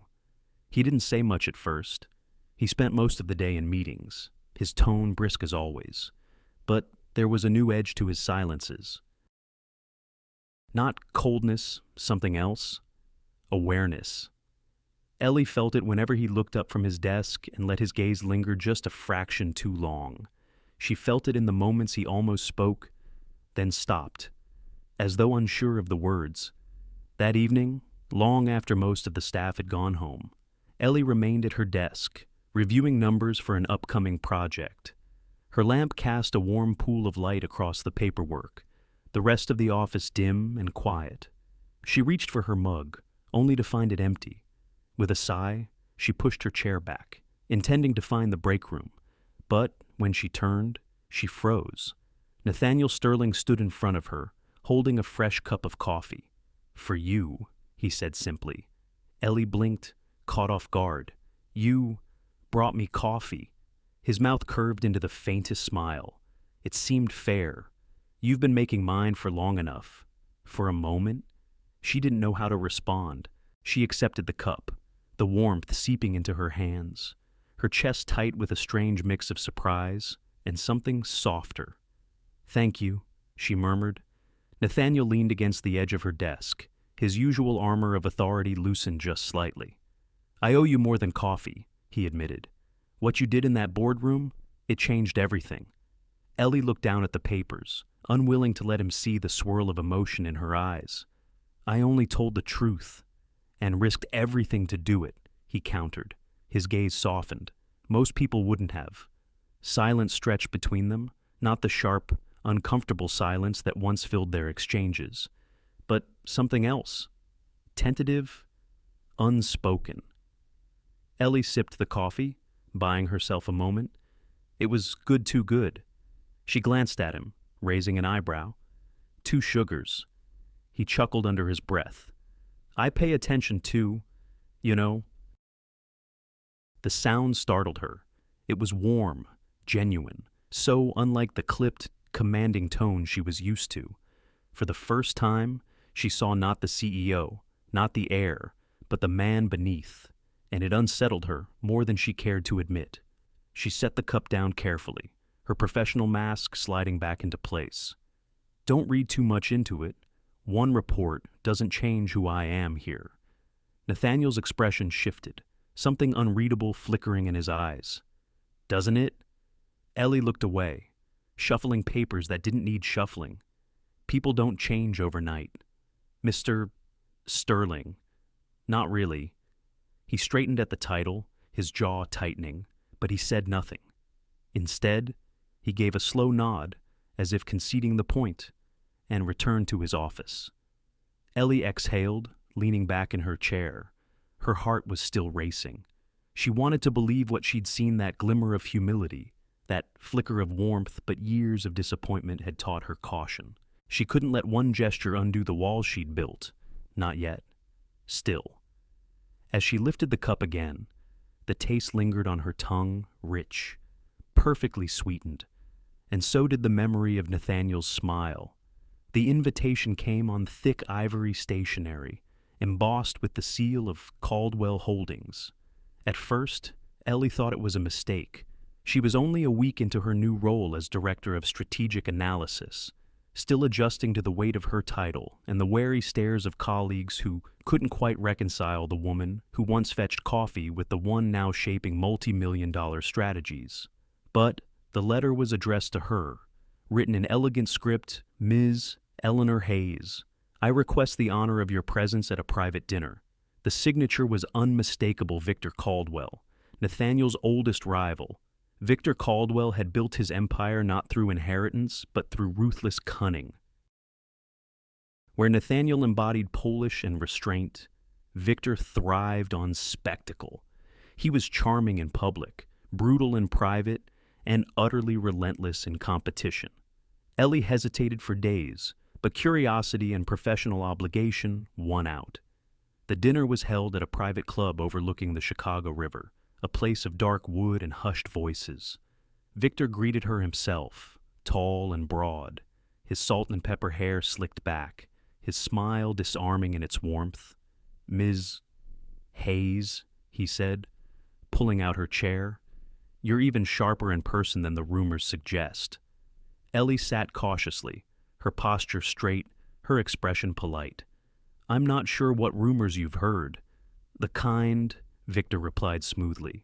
Speaker 1: He didn't say much at first. He spent most of the day in meetings, his tone brisk as always. But there was a new edge to his silences. Not coldness, something else. Awareness. Ellie felt it whenever he looked up from his desk and let his gaze linger just a fraction too long. She felt it in the moments he almost spoke, then stopped, as though unsure of the words. That evening, long after most of the staff had gone home, Ellie remained at her desk, reviewing numbers for an upcoming project. Her lamp cast a warm pool of light across the paperwork, the rest of the office dim and quiet. She reached for her mug, only to find it empty. With a sigh, she pushed her chair back, intending to find the break room. But when she turned, she froze. Nathaniel Sterling stood in front of her, holding a fresh cup of coffee. "For you," he said simply. Ellie blinked, caught off guard. "You brought me coffee." His mouth curved into the faintest smile. It seemed fair. "You've been making mine for long enough." For a moment, she didn't know how to respond. She accepted the cup, the warmth seeping into her hands, her chest tight with a strange mix of surprise and something softer. "Thank you," she murmured. Nathaniel leaned against the edge of her desk, his usual armor of authority loosened just slightly. "I owe you more than coffee," he admitted. "What you did in that boardroom, it changed everything." Ellie looked down at the papers, unwilling to let him see the swirl of emotion in her eyes. "I only told the truth, and risked everything to do it," he countered. His gaze softened. Most people wouldn't have. Silence stretched between them, not the sharp, uncomfortable silence that once filled their exchanges, but something else. Tentative, unspoken. Ellie sipped the coffee, buying herself a moment. It was good too good. She glanced at him, raising an eyebrow. "2 sugars." He chuckled under his breath. "I pay attention to, you know, The sound startled her. It was warm, genuine, so unlike the clipped, commanding tone she was used to. For the first time, she saw not the CEO, not the heir, but the man beneath, and it unsettled her more than she cared to admit. She set the cup down carefully, her professional mask sliding back into place. Don't read too much into it. One report doesn't change who I am here. Nathaniel's expression shifted, something unreadable flickering in his eyes. Doesn't it? Ellie looked away, shuffling papers that didn't need shuffling. People don't change overnight. Mr. Sterling. Not really. He straightened at the title, his jaw tightening, but he said nothing. Instead, he gave a slow nod, as if conceding the point, and returned to his office. Ellie exhaled, leaning back in her chair. Her heart was still racing. She wanted to believe what she'd seen, that glimmer of humility, that flicker of warmth, but years of disappointment had taught her caution. She couldn't let one gesture undo the walls she'd built. Not yet. Still. As she lifted the cup again, the taste lingered on her tongue, rich, perfectly sweetened, and so did the memory of Nathaniel's smile. The invitation came on thick ivory stationery, embossed with the seal of Caldwell Holdings. At first, Ellie thought it was a mistake. She was only a week into her new role as Director of Strategic Analysis, still adjusting to the weight of her title and the wary stares of colleagues who couldn't quite reconcile the woman who once fetched coffee with the one now shaping multi-million-dollar strategies. But the letter was addressed to her, written in elegant script, Ms. Eleanor Hayes. I request the honor of your presence at a private dinner. The signature was unmistakable. Victor Caldwell, Nathaniel's oldest rival. Victor Caldwell had built his empire not through inheritance, but through ruthless cunning. Where Nathaniel embodied polish and restraint, Victor thrived on spectacle. He was charming in public, brutal in private, and utterly relentless in competition. Ellie hesitated for days, but curiosity and professional obligation won out. The dinner was held at a private club overlooking the Chicago River, a place of dark wood and hushed voices. Victor greeted her himself, tall and broad, his salt and pepper hair slicked back, his smile disarming in its warmth. Ms. Hayes, he said, pulling out her chair. You're even sharper in person than the rumors suggest. Ellie sat cautiously, her posture straight, her expression polite. I'm not sure what rumors you've heard. The kind, Victor replied smoothly,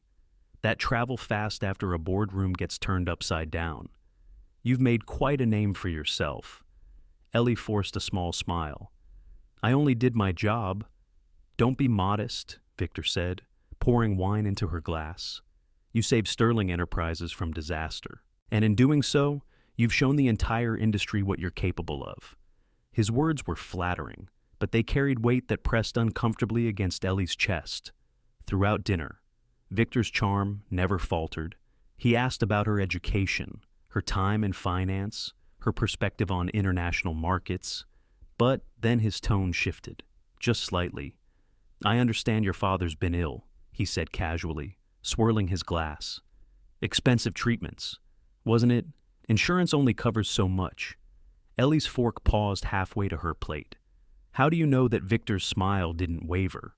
Speaker 1: that travel fast after a boardroom gets turned upside down. You've made quite a name for yourself. Ellie forced a small smile. I only did my job. Don't be modest, Victor said, pouring wine into her glass. You saved Sterling Enterprises from disaster, and in doing so, you've shown the entire industry what you're capable of. His words were flattering, but they carried weight that pressed uncomfortably against Ellie's chest. Throughout dinner, Victor's charm never faltered. He asked about her education, her time in finance, her perspective on international markets, but then his tone shifted, just slightly. I understand your father's been ill, he said casually, swirling his glass. Expensive treatments, wasn't it? Insurance only covers so much. Ellie's fork paused halfway to her plate. How do you know that Victor's smile didn't waver?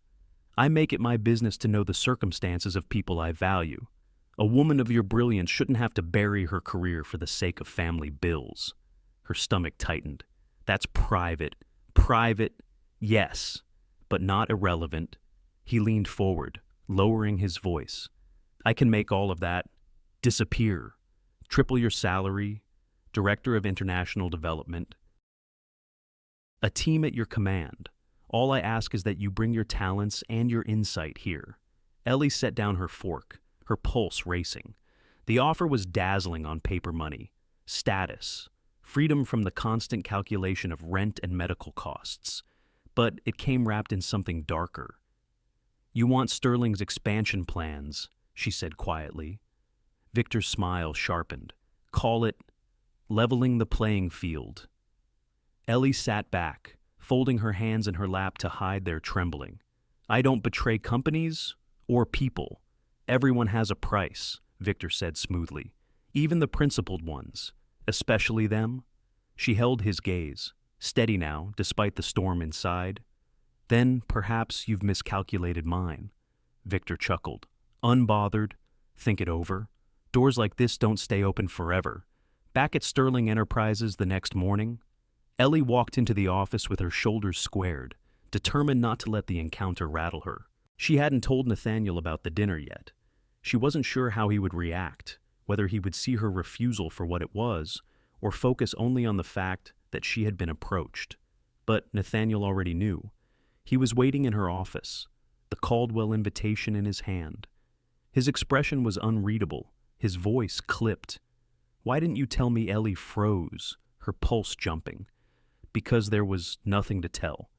Speaker 1: I make it my business to know the circumstances of people I value. A woman of your brilliance shouldn't have to bury her career for the sake of family bills. Her stomach tightened. That's private. Private, yes, but not irrelevant. He leaned forward, lowering his voice. I can make all of that disappear. Triple your salary, Director of International Development. A team at your command. All I ask is that you bring your talents and your insight here. Ellie set down her fork, her pulse racing. The offer was dazzling on paper money. Status. Freedom from the constant calculation of rent and medical costs. But it came wrapped in something darker. You want Sterling's expansion plans, she said quietly. Victor's smile sharpened. Call it leveling the playing field. Ellie sat back, folding her hands in her lap to hide their trembling. I don't betray companies or people. Everyone has a price, Victor said smoothly. Even the principled ones. Especially them. She held his gaze, steady now, despite the storm inside. Then, perhaps you've miscalculated mine. Victor chuckled. Unbothered. Think it over. Doors like this don't stay open forever. Back at Sterling Enterprises the next morning, Ellie walked into the office with her shoulders squared, determined not to let the encounter rattle her. She hadn't told Nathaniel about the dinner yet. She wasn't sure how he would react, whether he would see her refusal for what it was, or focus only on the fact that she had been approached. But Nathaniel already knew. He was waiting in her office, the Caldwell invitation in his hand. His expression was unreadable, his voice clipped. Why didn't you tell me? Ellie froze, her pulse jumping. Because there was nothing to tell.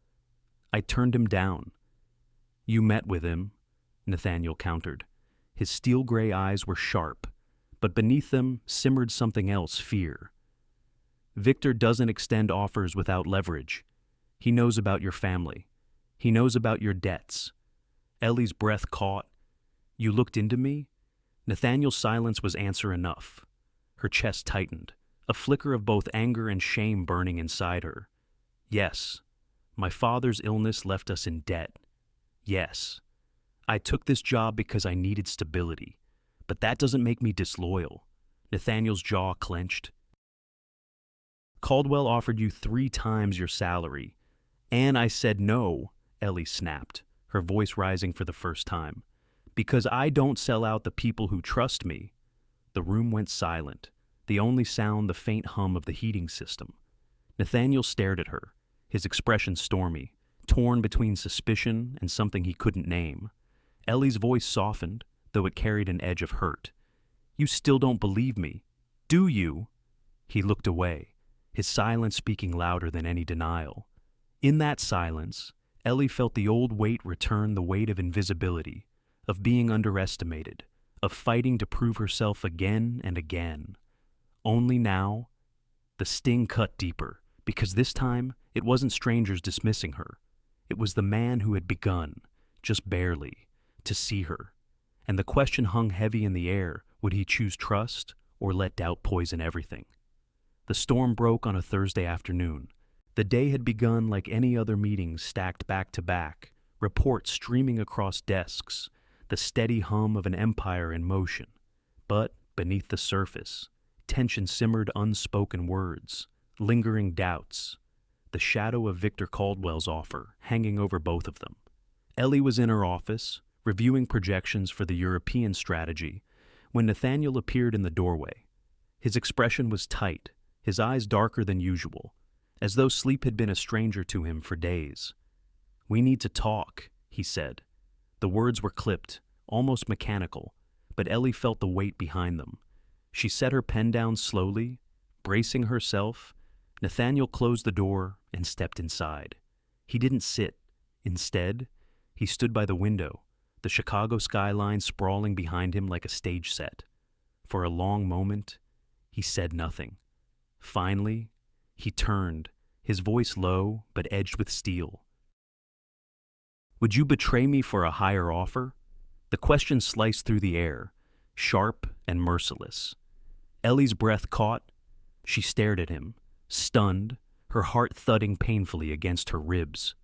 Speaker 1: I turned him down. You met with him, Nathaniel countered. His steel-gray eyes were sharp, but beneath them simmered something else, fear. Victor doesn't extend offers without leverage. He knows about your family. He knows about your debts. Ellie's breath caught. You looked into me? Nathaniel's silence was answer enough. Her chest tightened, a flicker of both anger and shame burning inside her. Yes, my father's illness left us in debt. Yes, I took this job because I needed stability, but that doesn't make me disloyal. Nathaniel's jaw clenched. Caldwell offered you 3 times your salary, and I said no, Ellie snapped, her voice rising for the first time. Because I don't sell out the people who trust me. The room went silent, the only sound the faint hum of the heating system. Nathaniel stared at her, his expression stormy, torn between suspicion and something he couldn't name. Ellie's voice softened, though it carried an edge of hurt. You still don't believe me, do you? He looked away, his silence speaking louder than any denial. In that silence, Ellie felt the old weight return, the weight of invisibility, of being underestimated, of fighting to prove herself again and again. Only now, the sting cut deeper, because this time it wasn't strangers dismissing her. It was the man who had begun, just barely, to see her. And the question hung heavy in the air, would he choose trust or let doubt poison everything? The storm broke on a Thursday afternoon. The day had begun like any other meeting stacked back to back, reports streaming across desks, the steady hum of an empire in motion. But beneath the surface, tension simmered, unspoken words, lingering doubts, the shadow of Victor Caldwell's offer hanging over both of them. Ellie was in her office, reviewing projections for the European strategy, when Nathaniel appeared in the doorway. His expression was tight, his eyes darker than usual, as though sleep had been a stranger to him for days. We need to talk, he said. The words were clipped, almost mechanical, but Ellie felt the weight behind them. She set her pen down slowly, bracing herself. Nathaniel closed the door and stepped inside. He didn't sit. Instead, he stood by the window, the Chicago skyline sprawling behind him like a stage set. For a long moment, he said nothing. Finally, he turned, his voice low but edged with steel. Would you betray me for a higher offer? The question sliced through the air, sharp and merciless. Ellie's breath caught. She stared at him, stunned, her heart thudding painfully against her ribs.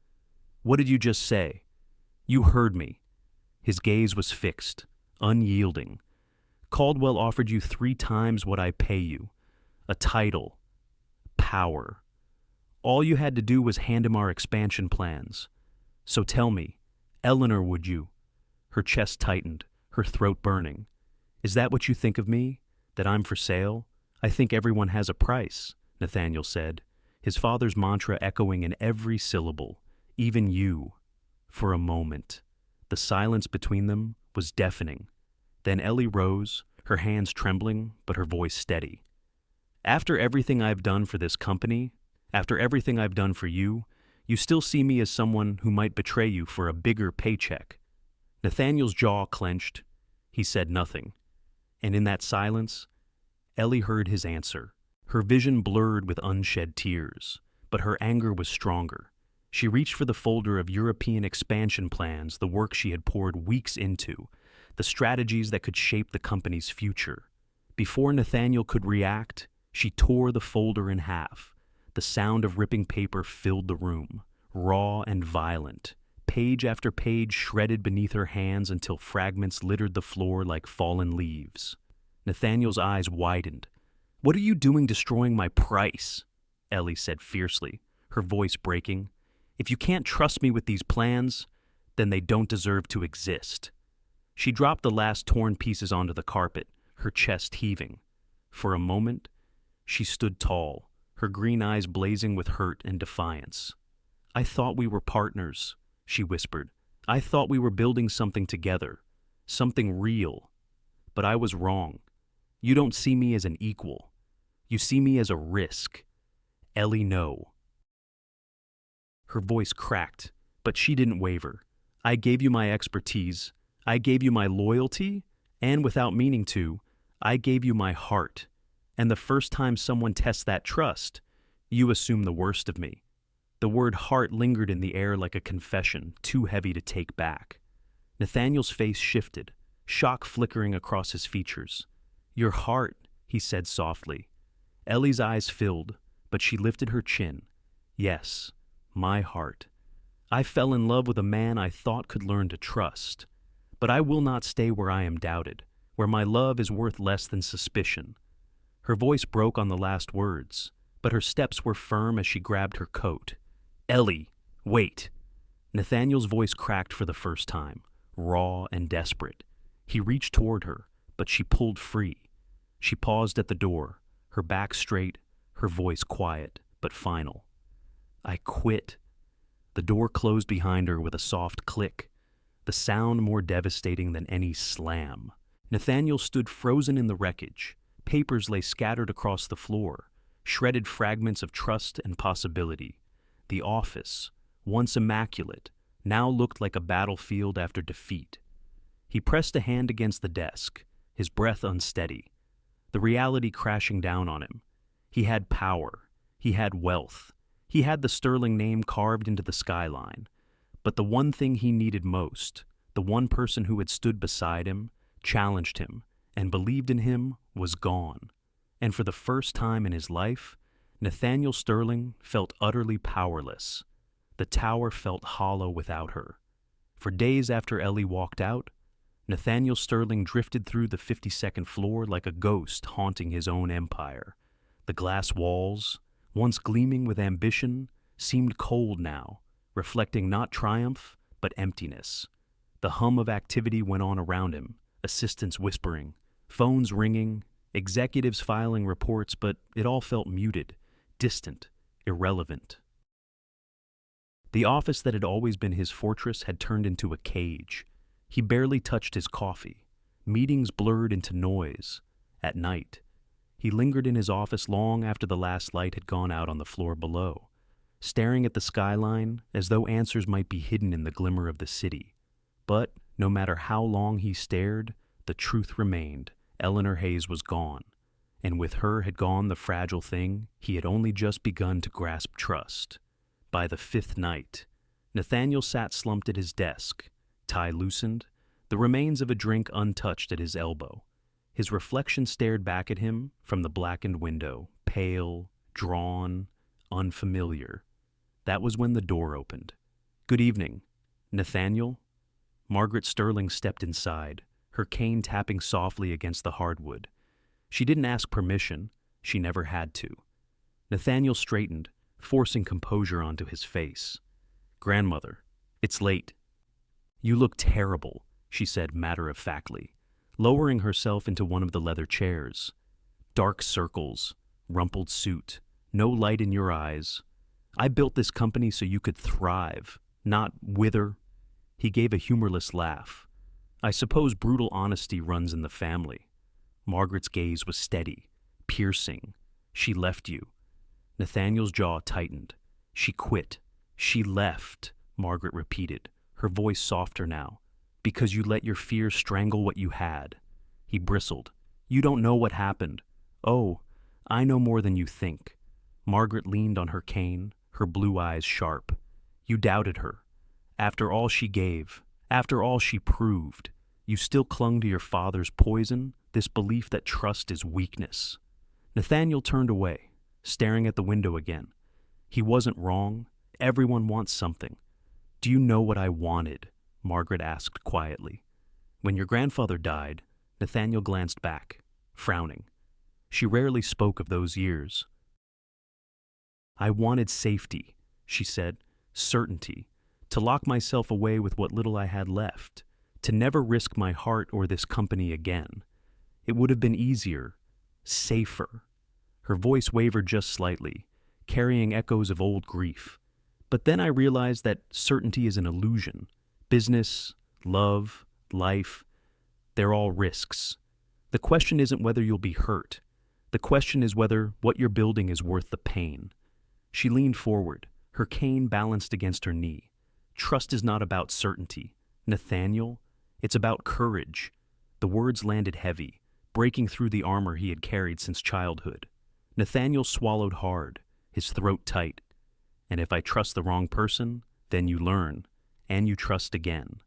Speaker 1: What did you just say? You heard me. His gaze was fixed, unyielding. Caldwell offered you 3 times what I pay you. A title. Power. All you had to do was hand him our expansion plans. So tell me, Eleanor, would you? Her chest tightened, her throat burning. Is that what you think of me? That I'm for sale? I think everyone has a price, Nathaniel said, his father's mantra echoing in every syllable. Even you. For a moment. The silence between them was deafening. Then Ellie rose, her hands trembling, but her voice steady. After everything I've done for this company, after everything I've done for you, you still see me as someone who might betray you for a bigger paycheck. Nathaniel's jaw clenched. He said nothing. And in that silence, Ellie heard his answer. Her vision blurred with unshed tears, but her anger was stronger. She reached for the folder of European expansion plans, the work she had poured weeks into, the strategies that could shape the company's future. Before Nathaniel could react, she tore the folder in half. The sound of ripping paper filled the room, raw and violent. Page after page shredded beneath her hands until fragments littered the floor like fallen leaves. Nathaniel's eyes widened. "What are you doing destroying my price?" Ellie said fiercely, her voice breaking. "If you can't trust me with these plans, then they don't deserve to exist." She dropped the last torn pieces onto the carpet, her chest heaving. For a moment, she stood tall, her green eyes blazing with hurt and defiance. "I thought we were partners," she whispered. "I thought we were building something together, something real. But I was wrong. You don't see me as an equal. You see me as a risk. Ellie, no." Her voice cracked, but she didn't waver. "I gave you my expertise. I gave you my loyalty, and without meaning to, I gave you my heart. And the first time someone tests that trust, you assume the worst of me." The word heart lingered in the air like a confession, too heavy to take back. Nathaniel's face shifted, shock flickering across his features. "Your heart," he said softly. Ellie's eyes filled, but she lifted her chin. "Yes, my heart. I fell in love with a man I thought could learn to trust. But I will not stay where I am doubted, where my love is worth less than suspicion." Her voice broke on the last words, but her steps were firm as she grabbed her coat. "Ellie, wait." Nathaniel's voice cracked for the first time, raw and desperate. He reached toward her, but she pulled free. She paused at the door, her back straight, her voice quiet but final. "I quit." The door closed behind her with a soft click, the sound more devastating than any slam. Nathaniel stood frozen in the wreckage. Papers lay scattered across the floor, shredded fragments of trust and possibility. The office, once immaculate, now looked like a battlefield after defeat. He pressed a hand against the desk, his breath unsteady, the reality crashing down on him. He had power. He had wealth. He had the sterling name carved into the skyline. But the one thing he needed most, the one person who had stood beside him, challenged him, and believed in him, was gone. And for the first time in his life, Nathaniel Sterling felt utterly powerless. The tower felt hollow without her. For days after Ellie walked out, Nathaniel Sterling drifted through the 52nd floor like a ghost haunting his own empire. The glass walls, once gleaming with ambition, seemed cold now, reflecting not triumph, but emptiness. The hum of activity went on around him, assistants whispering, phones ringing, executives filing reports, but it all felt muted, distant, irrelevant. The office that had always been his fortress had turned into a cage. He barely touched his coffee. Meetings blurred into noise. At night, he lingered in his office long after the last light had gone out on the floor below, staring at the skyline as though answers might be hidden in the glimmer of the city. But no matter how long he stared, the truth remained. Eleanor Hayes was gone, and with her had gone the fragile thing he had only just begun to grasp trust. By the 5th night, Nathaniel sat slumped at his desk, tie loosened, the remains of a drink untouched at his elbow. His reflection stared back at him from the blackened window, pale, drawn, unfamiliar. That was when the door opened. "Good evening, Nathaniel?" Margaret Sterling stepped inside, her cane tapping softly against the hardwood. She didn't ask permission. She never had to. Nathaniel straightened, forcing composure onto his face. "Grandmother, it's late." "You look terrible," she said matter-of-factly, lowering herself into one of the leather chairs. "Dark circles, rumpled suit, no light in your eyes. I built this company so you could thrive, not wither." He gave a humorless laugh. "I suppose brutal honesty runs in the family." Margaret's gaze was steady, piercing. "She left you." Nathaniel's jaw tightened. "She quit. She left," Margaret repeated, her voice softer now. "Because you let your fears strangle what you had." He bristled. "You don't know what happened." "Oh, I know more than you think." Margaret leaned on her cane, her blue eyes sharp. "You doubted her. After all she gave, after all she proved, You still clung to your father's poison, this belief that trust is weakness. Nathaniel turned away, staring at the window again. He wasn't wrong. Everyone wants something. Do you know what I wanted? Margaret asked quietly. When your grandfather died, Nathaniel glanced back, frowning. She rarely spoke of those years. I wanted safety, she said, certainty, to lock myself away with what little I had left, to never risk my heart or this company again. It would have been easier, safer. Her voice wavered just slightly, carrying echoes of old grief. But then I realized that certainty is an illusion. Business, love, life, they're all risks. The question isn't whether you'll be hurt. The question is whether what you're building is worth the pain. She leaned forward, her cane balanced against her knee. Trust is not about certainty, Nathaniel. It's about courage. The words landed heavy, breaking through the armor he had carried since childhood. Nathaniel swallowed hard, his throat tight. And if I trust the wrong person, then you learn, and you trust again.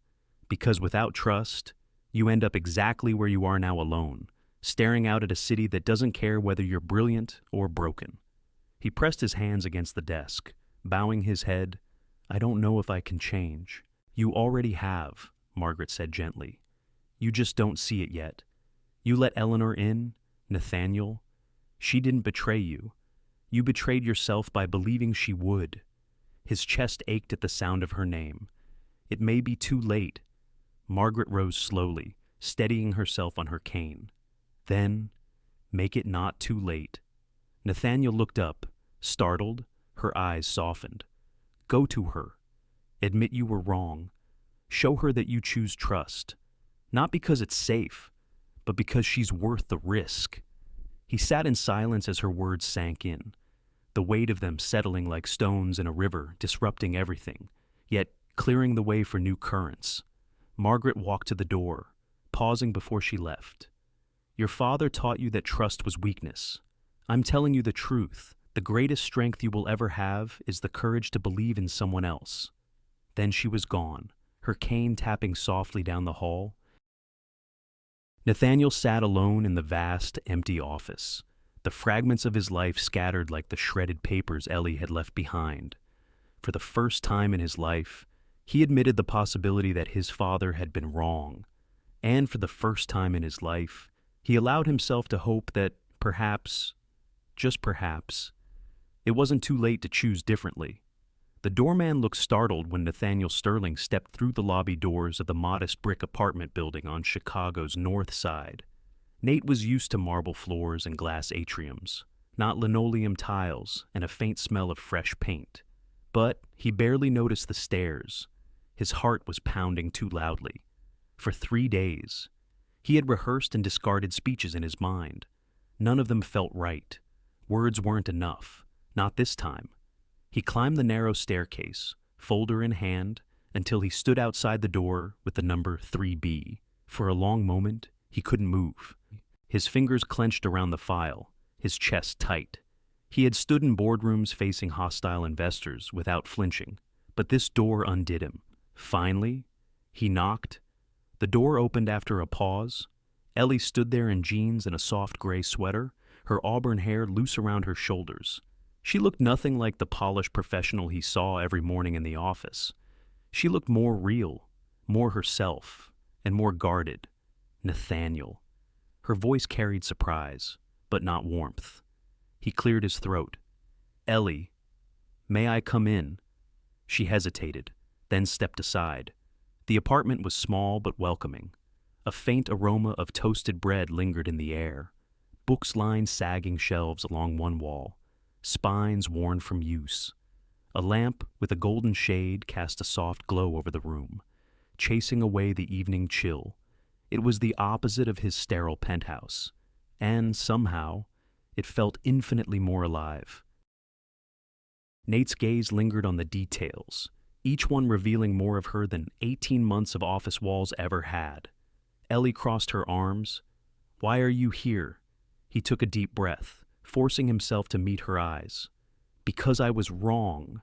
Speaker 1: Because without trust, you end up exactly where you are now alone, staring out at a city that doesn't care whether you're brilliant or broken. He pressed his hands against the desk, bowing his head. I don't know if I can change. You already have, Margaret said gently. You just don't see it yet. You let Eleanor in, Nathaniel. She didn't betray you. You betrayed yourself by believing she would. His chest ached at the sound of her name. It may be too late. Margaret rose slowly, steadying herself on her cane. Then, make it not too late. Nathaniel looked up, startled, her eyes softened. Go to her. Admit you were wrong. Show her that you choose trust. Not because it's safe, but because she's worth the risk. He sat in silence as her words sank in, the weight of them settling like stones in a river, disrupting everything, yet clearing the way for new currents. Margaret walked to the door, pausing before she left. Your father taught you that trust was weakness. I'm telling you the truth. The greatest strength you will ever have is the courage to believe in someone else. Then she was gone, her cane tapping softly down the hall. Nathaniel sat alone in the vast, empty office, the fragments of his life scattered like the shredded papers Ellie had left behind. For the first time in his life, he admitted the possibility that his father had been wrong. And for the first time in his life, he allowed himself to hope that perhaps, just perhaps, it wasn't too late to choose differently. The doorman looked startled when Nathaniel Sterling stepped through the lobby doors of the modest brick apartment building on Chicago's north side. Nate was used to marble floors and glass atriums, not linoleum tiles and a faint smell of fresh paint. But he barely noticed the stairs. His heart was pounding too loudly. For 3 days, he had rehearsed and discarded speeches in his mind. None of them felt right. Words weren't enough. Not this time. He climbed the narrow staircase, folder in hand, until he stood outside the door with the number 3B. For a long moment, he couldn't move. His fingers clenched around the file, his chest tight. He had stood in boardrooms facing hostile investors without flinching, but this door undid him. Finally, he knocked. The door opened after a pause. Ellie stood there in jeans and a soft gray sweater, her auburn hair loose around her shoulders. She looked nothing like the polished professional he saw every morning in the office. She looked more real, more herself, and more guarded. Nathaniel. Her voice carried surprise, but not warmth. He cleared his throat. Ellie, may I come in? She hesitated, then stepped aside. The apartment was small but welcoming. A faint aroma of toasted bread lingered in the air. Books lined sagging shelves along one wall, spines worn from use. A lamp with a golden shade cast a soft glow over the room, chasing away the evening chill. It was the opposite of his sterile penthouse, and somehow, it felt infinitely more alive. Nate's gaze lingered on the details, each one revealing more of her than 18 months of office walls ever had. Ellie crossed her arms. Why are you here? He took a deep breath, forcing himself to meet her eyes. Because I was wrong.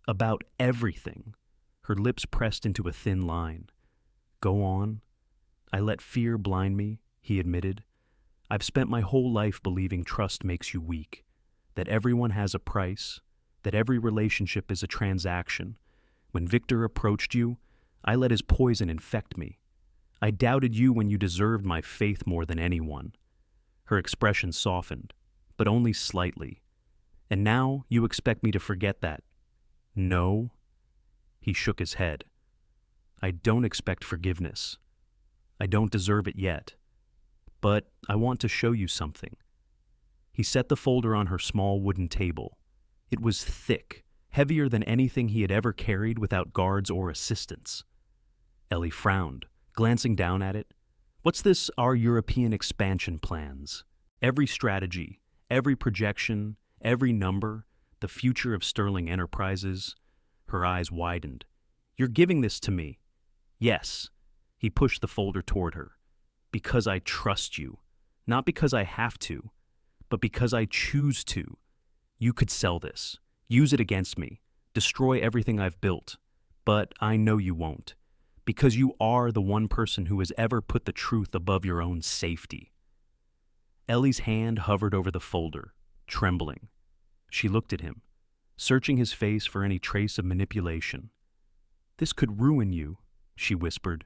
Speaker 1: About everything. Her lips pressed into a thin line. Go on. I let fear blind me, he admitted. I've spent my whole life believing trust makes you weak, that everyone has a price, that every relationship is a transaction. When Victor approached you, I let his poison infect me. I doubted you when you deserved my faith more than anyone. Her expression softened, but only slightly. And now you expect me to forget that. No. He shook his head. I don't expect forgiveness. I don't deserve it yet. But I want to show you something. He set the folder on her small wooden table. It was thick, heavier than anything he had ever carried without guards or assistants. Ellie frowned, glancing down at it. What's this, our European expansion plans? Every strategy, every projection, every number, the future of Sterling Enterprises. Her eyes widened. You're giving this to me. Yes. He pushed the folder toward her. Because I trust you. Not because I have to, but because I choose to. You could sell this, use it against me, destroy everything I've built. But I know you won't. Because you are the one person who has ever put the truth above your own safety. Ellie's hand hovered over the folder, trembling. She looked at him, searching his face for any trace of manipulation. This could ruin you, she whispered.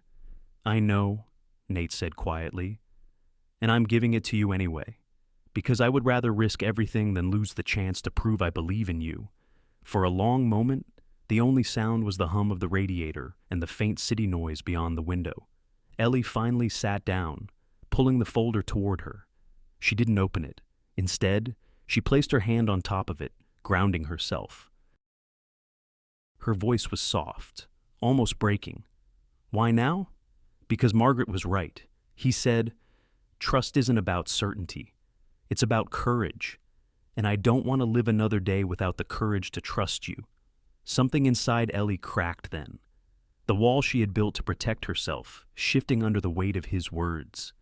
Speaker 1: I know, Nate said quietly, and I'm giving it to you anyway, because I would rather risk everything than lose the chance to prove I believe in you. For a long moment, the only sound was the hum of the radiator and the faint city noise beyond the window. Ellie finally sat down, pulling the folder toward her. She didn't open it. Instead, she placed her hand on top of it, grounding herself. Her voice was soft, almost breaking. Why now? Because Margaret was right. He said, trust isn't about certainty. It's about courage. And I don't want to live another day without the courage to trust you. Something inside Ellie cracked then. The wall she had built to protect herself, shifting under the weight of his words.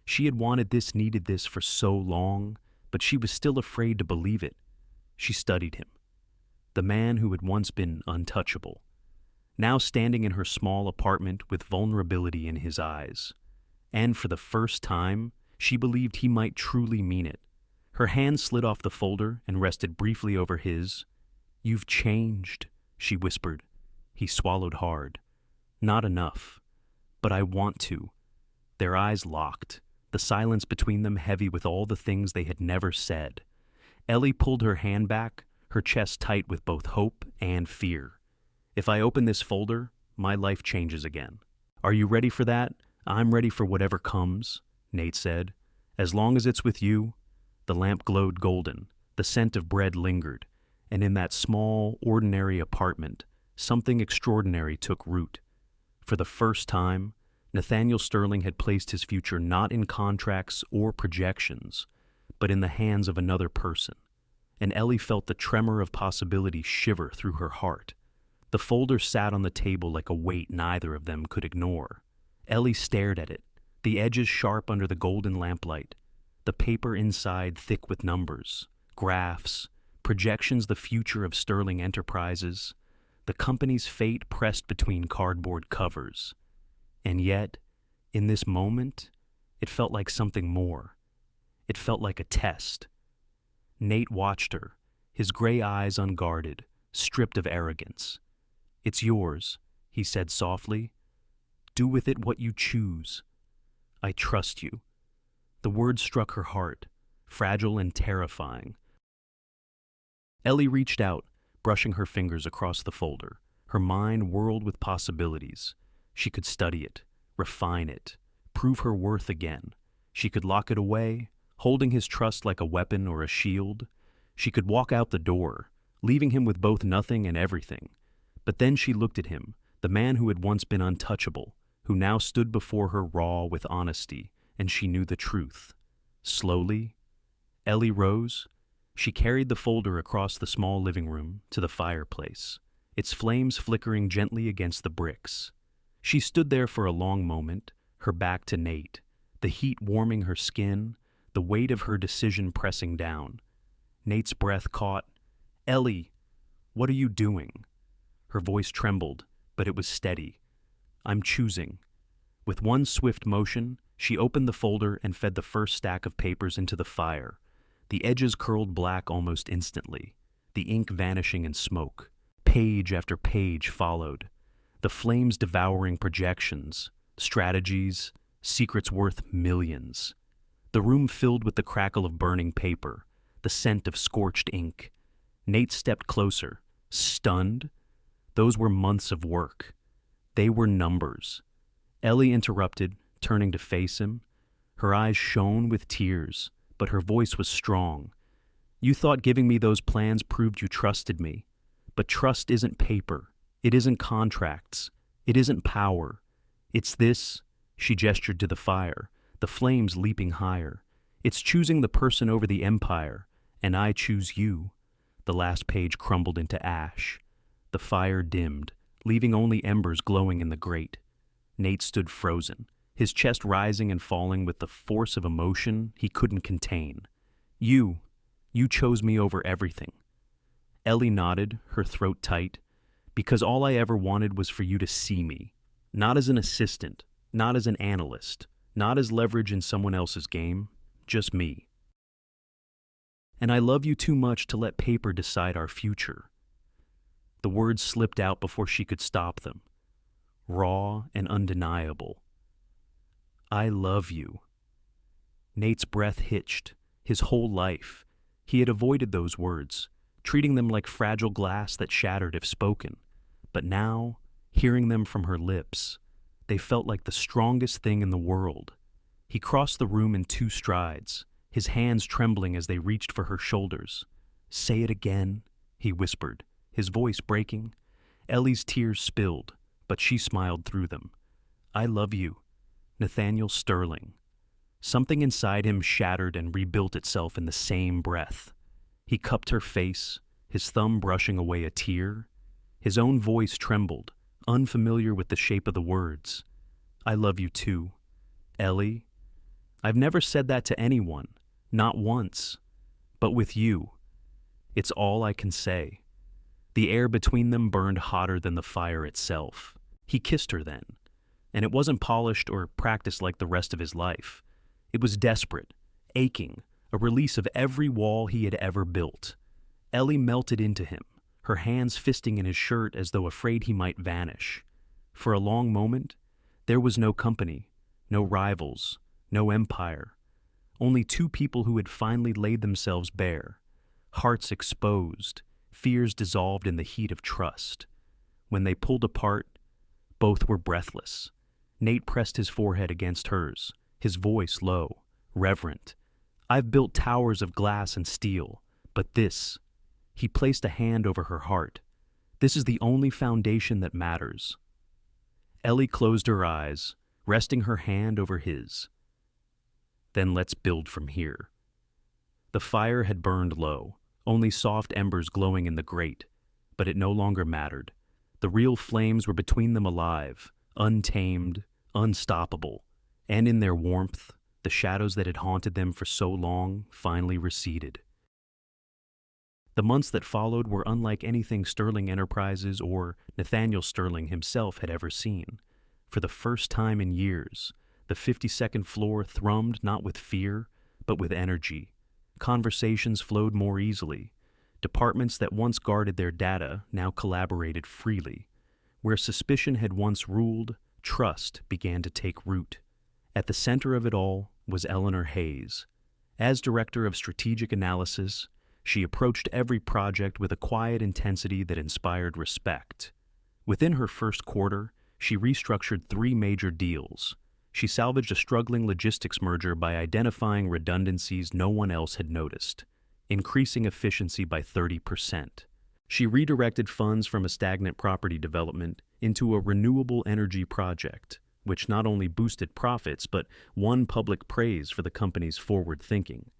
Speaker 1: She had wanted this, needed this for so long, but she was still afraid to believe it. She studied him. The man who had once been untouchable. Now standing in her small apartment with vulnerability in his eyes. And for the first time, she believed he might truly mean it. Her hand slid off the folder and rested briefly over his. You've changed, she whispered. He swallowed hard. Not enough. But I want to. Their eyes locked, the silence between them heavy with all the things they had never said. Ellie pulled her hand back, her chest tight with both hope and fear. If I open this folder, my life changes again. Are you ready for that? I'm ready for whatever comes, Nate said. As long as it's with you. The lamp glowed golden, the scent of bread lingered, and in that small, ordinary apartment, something extraordinary took root. For the first time, Nathaniel Sterling had placed his future not in contracts or projections, but in the hands of another person, and Ellie felt the tremor of possibility shiver through her heart. The folder sat on the table like a weight neither of them could ignore. Ellie stared at it, the edges sharp under the golden lamplight, the paper inside thick with numbers, graphs, projections the future of Sterling Enterprises, the company's fate pressed between cardboard covers. And yet, in this moment, it felt like something more. It felt like a test. Nate watched her, his gray eyes unguarded, stripped of arrogance. It's yours, he said softly. Do with it what you choose. I trust you. The words struck her heart, fragile and terrifying. Ellie reached out, brushing her fingers across the folder. Her mind whirled with possibilities. She could study it, refine it, prove her worth again. She could lock it away, holding his trust like a weapon or a shield. She could walk out the door, leaving him with both nothing and everything. But then she looked at him, the man who had once been untouchable, who now stood before her raw with honesty, and she knew the truth. Slowly, Ellie rose. She carried the folder across the small living room to the fireplace, its flames flickering gently against the bricks. She stood there for a long moment, her back to Nate, the heat warming her skin, the weight of her decision pressing down. Nate's breath caught. Ellie, what are you doing? Her voice trembled, but it was steady. I'm choosing. With one swift motion, she opened the folder and fed the first stack of papers into the fire. The edges curled black almost instantly, the ink vanishing in smoke. Page after page followed, the flames devouring projections, strategies, secrets worth millions. The room filled with the crackle of burning paper, the scent of scorched ink. Nate stepped closer, stunned. Those were months of work. They were numbers. Ellie interrupted, turning to face him. Her eyes shone with tears, but her voice was strong. You thought giving me those plans proved you trusted me. But trust isn't paper. It isn't contracts. It isn't power. It's this, she gestured to the fire, the flames leaping higher. It's choosing the person over the empire, and I choose you. The last page crumbled into ash. The fire dimmed, leaving only embers glowing in the grate. Nate stood frozen, his chest rising and falling with the force of emotion he couldn't contain. You chose me over everything. Ellie nodded, her throat tight, because all I ever wanted was for you to see me. Not as an assistant, not as an analyst, not as leverage in someone else's game, just me. And I love you too much to let paper decide our future. The words slipped out before she could stop them. Raw and undeniable. I love you. Nate's breath hitched. His whole life, he had avoided those words, treating them like fragile glass that shattered if spoken. But now, hearing them from her lips, they felt like the strongest thing in the world. He crossed the room in 2 strides, his hands trembling as they reached for her shoulders. Say it again, he whispered, his voice breaking. Ellie's tears spilled, but she smiled through them. I love you, Nathaniel Sterling. Something inside him shattered and rebuilt itself in the same breath. He cupped her face, his thumb brushing away a tear. His own voice trembled, unfamiliar with the shape of the words. I love you too, Ellie. I've never said that to anyone, not once. But with you, it's all I can say. The air between them burned hotter than the fire itself. He kissed her then, and it wasn't polished or practiced like the rest of his life. It was desperate, aching, a release of every wall he had ever built. Ellie melted into him, her hands fisting in his shirt as though afraid he might vanish. For a long moment, there was no company, no rivals, no empire. Only 2 people who had finally laid themselves bare, hearts exposed, fears dissolved in the heat of trust. When they pulled apart, both were breathless. Nate pressed his forehead against hers, his voice low, reverent. I've built towers of glass and steel, but this, he placed a hand over her heart. This is the only foundation that matters. Ellie closed her eyes, resting her hand over his. Then let's build from here. The fire had burned low, only soft embers glowing in the grate, but it no longer mattered. The real flames were between them alive, untamed, unstoppable, and in their warmth, the shadows that had haunted them for so long finally receded. The months that followed were unlike anything Sterling Enterprises or Nathaniel Sterling himself had ever seen. For the first time in years, the 52nd floor thrummed not with fear, but with energy. Conversations flowed more easily. Departments that once guarded their data now collaborated freely. Where suspicion had once ruled, trust began to take root. At the center of it all was Eleanor Hayes. As director of strategic analysis, she approached every project with a quiet intensity that inspired respect. Within her first quarter, she restructured 3 major deals. She salvaged a struggling logistics merger by identifying redundancies no one else had noticed, increasing efficiency by 30%. She redirected funds from a stagnant property development into a renewable energy project, which not only boosted profits but won public praise for the company's forward thinking.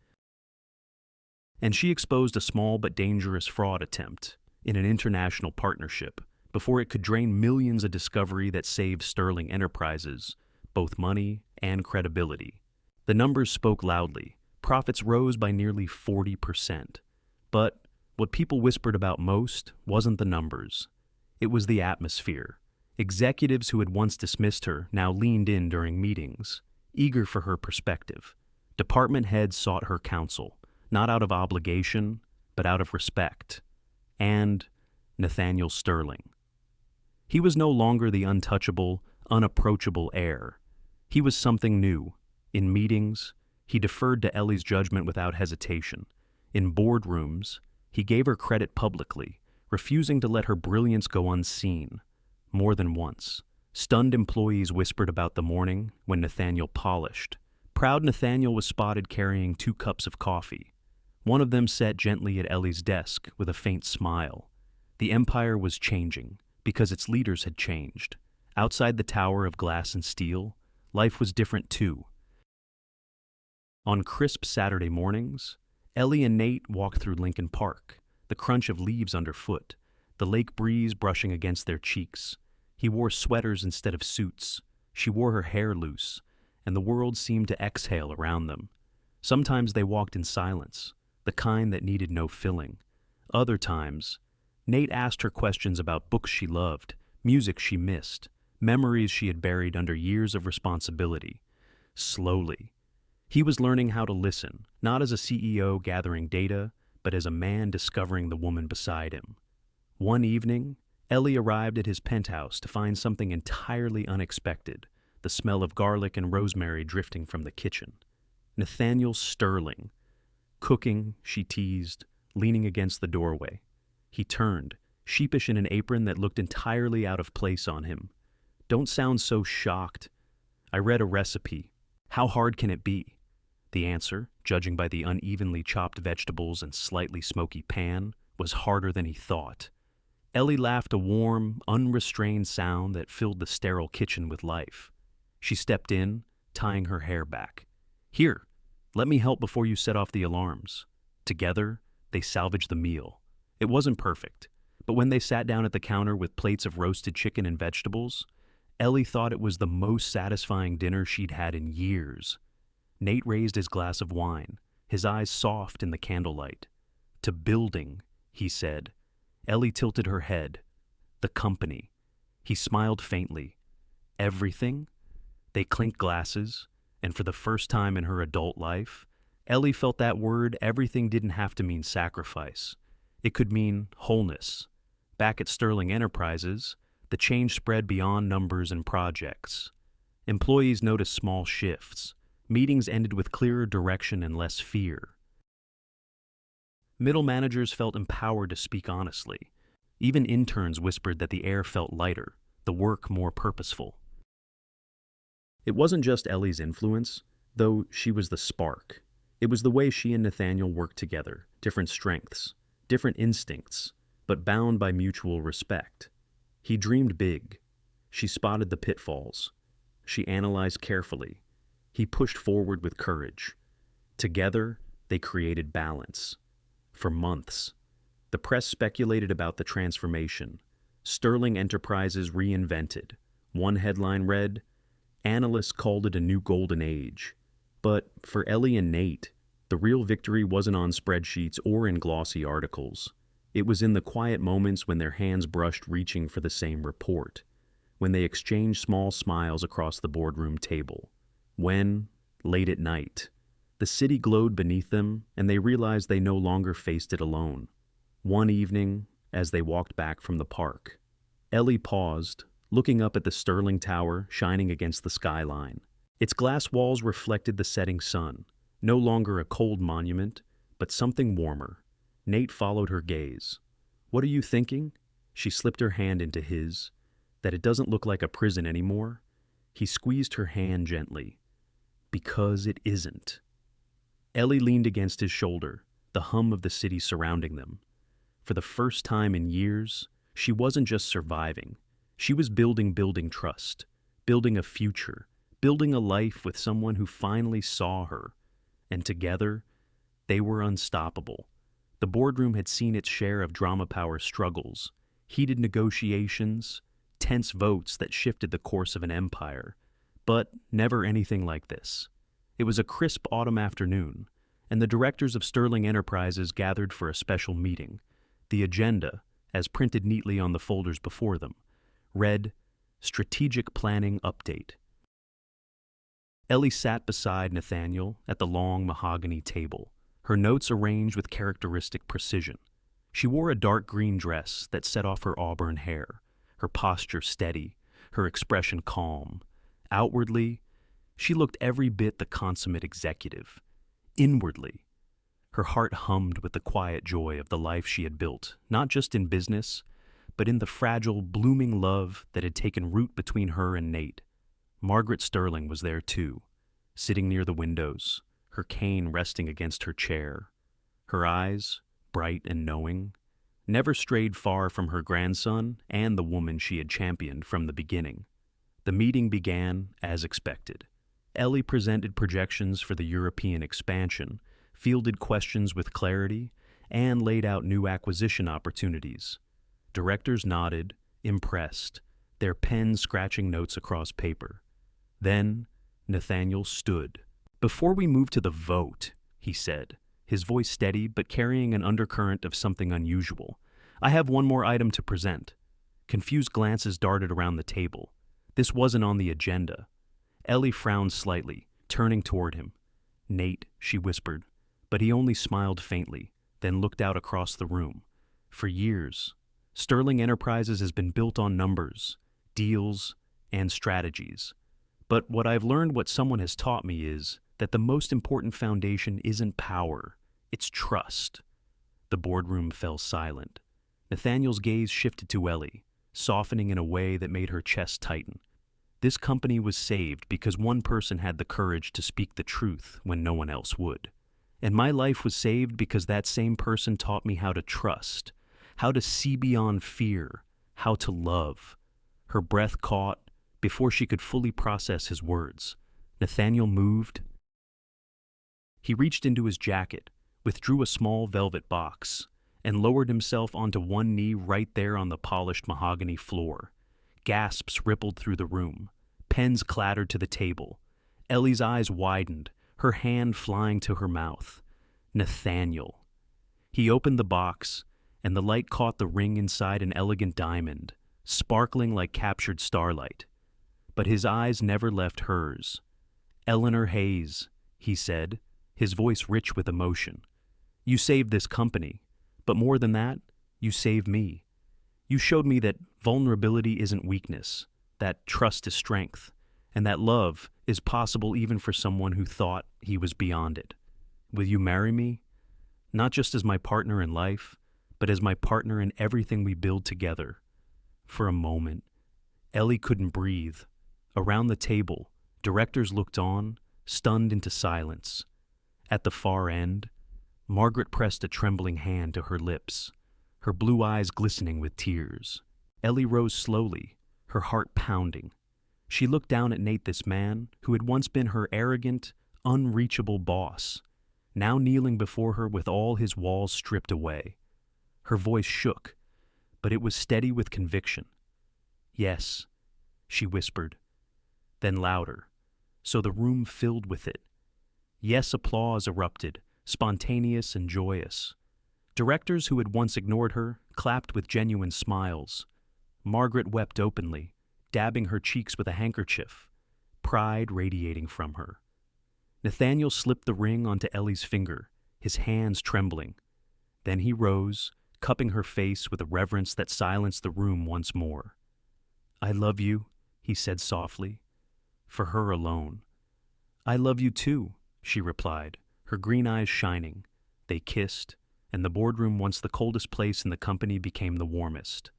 Speaker 1: And she exposed a small but dangerous fraud attempt in an international partnership before it could drain millions of discovery that saved Sterling Enterprises both money and credibility. The numbers spoke loudly. Profits rose by nearly 40%. But what people whispered about most wasn't the numbers. It was the atmosphere. Executives who had once dismissed her now leaned in during meetings, eager for her perspective. Department heads sought her counsel, not out of obligation, but out of respect. And Nathaniel Sterling. He was no longer the untouchable, unapproachable heir. He was something new. In meetings, he deferred to Ellie's judgment without hesitation. In boardrooms, he gave her credit publicly, refusing to let her brilliance go unseen. More than once, stunned employees whispered about the morning when Nathaniel polished. Proud Nathaniel was spotted carrying 2 cups of coffee. One of them sat gently at Ellie's desk with a faint smile. The empire was changing because its leaders had changed. Outside the tower of glass and steel, life was different too. On crisp Saturday mornings, Ellie and Nate walked through Lincoln Park, the crunch of leaves underfoot, the lake breeze brushing against their cheeks. He wore sweaters instead of suits. She wore her hair loose, and the world seemed to exhale around them. Sometimes they walked in silence, the kind that needed no filling. Other times, Nate asked her questions about books she loved, music she missed, memories she had buried under years of responsibility. Slowly, he was learning how to listen, not as a CEO gathering data, but as a man discovering the woman beside him. One evening, Ellie arrived at his penthouse to find something entirely unexpected, the smell of garlic and rosemary drifting from the kitchen. Nathaniel Sterling. Cooking, she teased, leaning against the doorway. He turned, sheepish in an apron that looked entirely out of place on him. "Don't sound so shocked. I read a recipe. How hard can it be?" The answer, judging by the unevenly chopped vegetables and slightly smoky pan, was harder than he thought. Ellie laughed, a warm, unrestrained sound that filled the sterile kitchen with life. She stepped in, tying her hair back. "Here, let me help before you set off the alarms." Together, they salvaged the meal. It wasn't perfect, but when they sat down at the counter with plates of roasted chicken and vegetables, Ellie thought it was the most satisfying dinner she'd had in years. Nate raised his glass of wine, his eyes soft in the candlelight. "To building," he said. Ellie tilted her head. "The company." He smiled faintly. "Everything?" They clinked glasses, and for the first time in her adult life, Ellie felt that word everything didn't have to mean sacrifice. It could mean wholeness. Back at Sterling Enterprises, the change spread beyond numbers and projects. Employees noticed small shifts. Meetings ended with clearer direction and less fear. Middle managers felt empowered to speak honestly. Even interns whispered that the air felt lighter, the work more purposeful. It wasn't just Ellie's influence, though she was the spark. It was the way she and Nathaniel worked together, different strengths, different instincts, but bound by mutual respect. He dreamed big. She spotted the pitfalls. She analyzed carefully. He pushed forward with courage. Together, they created balance. For months, the press speculated about the transformation. Sterling Enterprises reinvented. One headline read, "Analysts called it a new golden age." But for Ellie and Nate, the real victory wasn't on spreadsheets or in glossy articles. It was in the quiet moments when their hands brushed reaching for the same report, when they exchanged small smiles across the boardroom table. When, late at night, the city glowed beneath them and they realized they no longer faced it alone. One evening, as they walked back from the park, Ellie paused, looking up at the Sterling Tower shining against the skyline. Its glass walls reflected the setting sun, no longer a cold monument, but something warmer. Nate followed her gaze. "What are you thinking?" She slipped her hand into his. "That it doesn't look like a prison anymore?" He squeezed her hand gently. "Because it isn't." Ellie leaned against his shoulder, the hum of the city surrounding them. For the first time in years, she wasn't just surviving. She was building trust, building a future, building a life with someone who finally saw her. And together, they were unstoppable. The boardroom had seen its share of drama power struggles, heated negotiations, tense votes that shifted the course of an empire, but never anything like this. It was a crisp autumn afternoon, and the directors of Sterling Enterprises gathered for a special meeting. The agenda, as printed neatly on the folders before them, read, Strategic Planning Update. Ellie sat beside Nathaniel at the long mahogany table, her notes arranged with characteristic precision. She wore a dark green dress that set off her auburn hair, her posture steady, her expression calm. Outwardly, she looked every bit the consummate executive. Inwardly, her heart hummed with the quiet joy of the life she had built, not just in business, but in the fragile, blooming love that had taken root between her and Nate. Margaret Sterling was there too, sitting near the windows, her cane resting against her chair. Her eyes, bright and knowing, never strayed far from her grandson and the woman she had championed from the beginning. The meeting began as expected. Ellie presented projections for the European expansion, fielded questions with clarity, and laid out new acquisition opportunities. Directors nodded, impressed, their pens scratching notes across paper. Then Nathaniel stood. "Before we move to the vote," he said, his voice steady but carrying an undercurrent of something unusual, "I have one more item to present." Confused glances darted around the table. This wasn't on the agenda. Ellie frowned slightly, turning toward him. "Nate," she whispered, but he only smiled faintly, then looked out across the room. For years, Sterling Enterprises has been built on numbers, deals, and strategies. But what someone has taught me is that the most important foundation isn't power, it's trust. The boardroom fell silent. Nathaniel's gaze shifted to Ellie, softening in a way that made her chest tighten. This company was saved because one person had the courage to speak the truth when no one else would. And my life was saved because that same person taught me how to trust, how to see beyond fear, how to love. Her breath caught before she could fully process his words. Nathaniel moved. He reached into his jacket, withdrew a small velvet box, and lowered himself onto one knee right there on the polished mahogany floor. Gasps rippled through the room. Pens clattered to the table. Ellie's eyes widened, her hand flying to her mouth. Nathaniel. He opened the box, and the light caught the ring inside an elegant diamond, sparkling like captured starlight. But his eyes never left hers. "Eleanor Hayes," he said, his voice rich with emotion. "You saved this company, but more than that, you saved me. You showed me that vulnerability isn't weakness, that trust is strength, and that love is possible even for someone who thought he was beyond it. Will you marry me? Not just as my partner in life, but as my partner in everything we build together." For a moment, Ellie couldn't breathe. Around the table, directors looked on, stunned into silence. At the far end, Margaret pressed a trembling hand to her lips, her blue eyes glistening with tears. Ellie rose slowly, her heart pounding. She looked down at Nate, this man who had once been her arrogant, unreachable boss, now kneeling before her with all his walls stripped away. Her voice shook, but it was steady with conviction. "Yes," she whispered, then louder, so the room filled with it. Yes, applause erupted, spontaneous and joyous. Directors who had once ignored her clapped with genuine smiles. Margaret wept openly, dabbing her cheeks with a handkerchief, pride radiating from her. Nathaniel slipped the ring onto Ellie's finger, his hands trembling. Then he rose, cupping her face with a reverence that silenced the room once more. "I love you," he said softly, for her alone. "I love you too," she replied, her green eyes shining. They kissed, and the boardroom, once the coldest place in the company, became the warmest.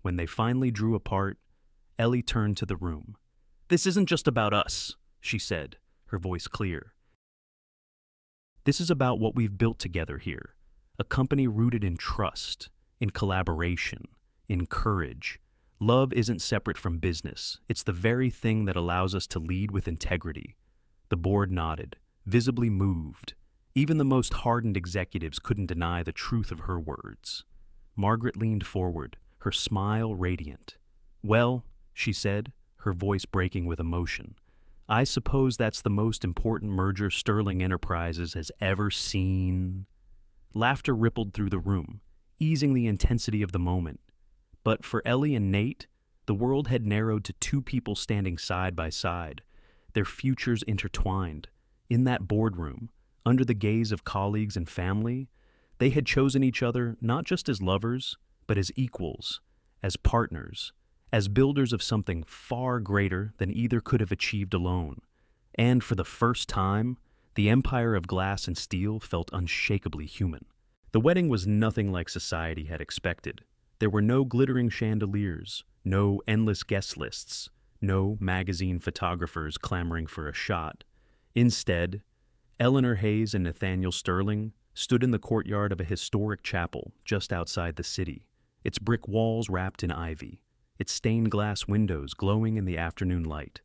Speaker 1: When they finally drew apart, Ellie turned to the room. "This isn't just about us," she said, her voice clear. "This is about what we've built together here, a company rooted in trust, in collaboration, in courage. Love isn't separate from business. It's the very thing that allows us to lead with integrity." The board nodded, visibly moved. Even the most hardened executives couldn't deny the truth of her words. Margaret leaned forward, her smile radiant. "Well," she said, her voice breaking with emotion, "I suppose that's the most important merger Sterling Enterprises has ever seen." Laughter rippled through the room, easing the intensity of the moment. But for Ellie and Nate, The world had narrowed to two people standing side by side, their futures intertwined. In that boardroom, under the gaze of colleagues and family, they had chosen each other not just as lovers, but as equals, as partners, as builders of something far greater than either could have achieved alone. And for the first time, the empire of glass and steel felt unshakably human. The wedding was nothing like society had expected. There were no glittering chandeliers, no endless guest lists, no magazine photographers clamoring for a shot. Instead, Eleanor Hayes and Nathaniel Sterling stood in the courtyard of a historic chapel just outside the city, its brick walls wrapped in ivy, its stained glass windows glowing in the afternoon light.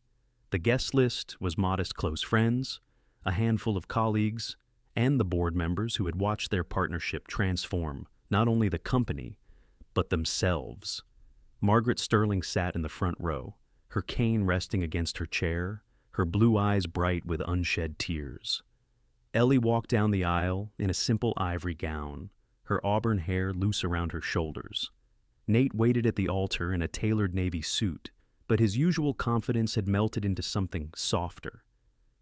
Speaker 1: The guest list was modest close friends, a handful of colleagues, and the board members who had watched their partnership transform not only the company, but themselves. Margaret Sterling sat in the front row, her cane resting against her chair, her blue eyes bright with unshed tears. Ellie walked down the aisle in a simple ivory gown, her auburn hair loose around her shoulders. Nate waited at the altar in a tailored navy suit, but his usual confidence had melted into something softer.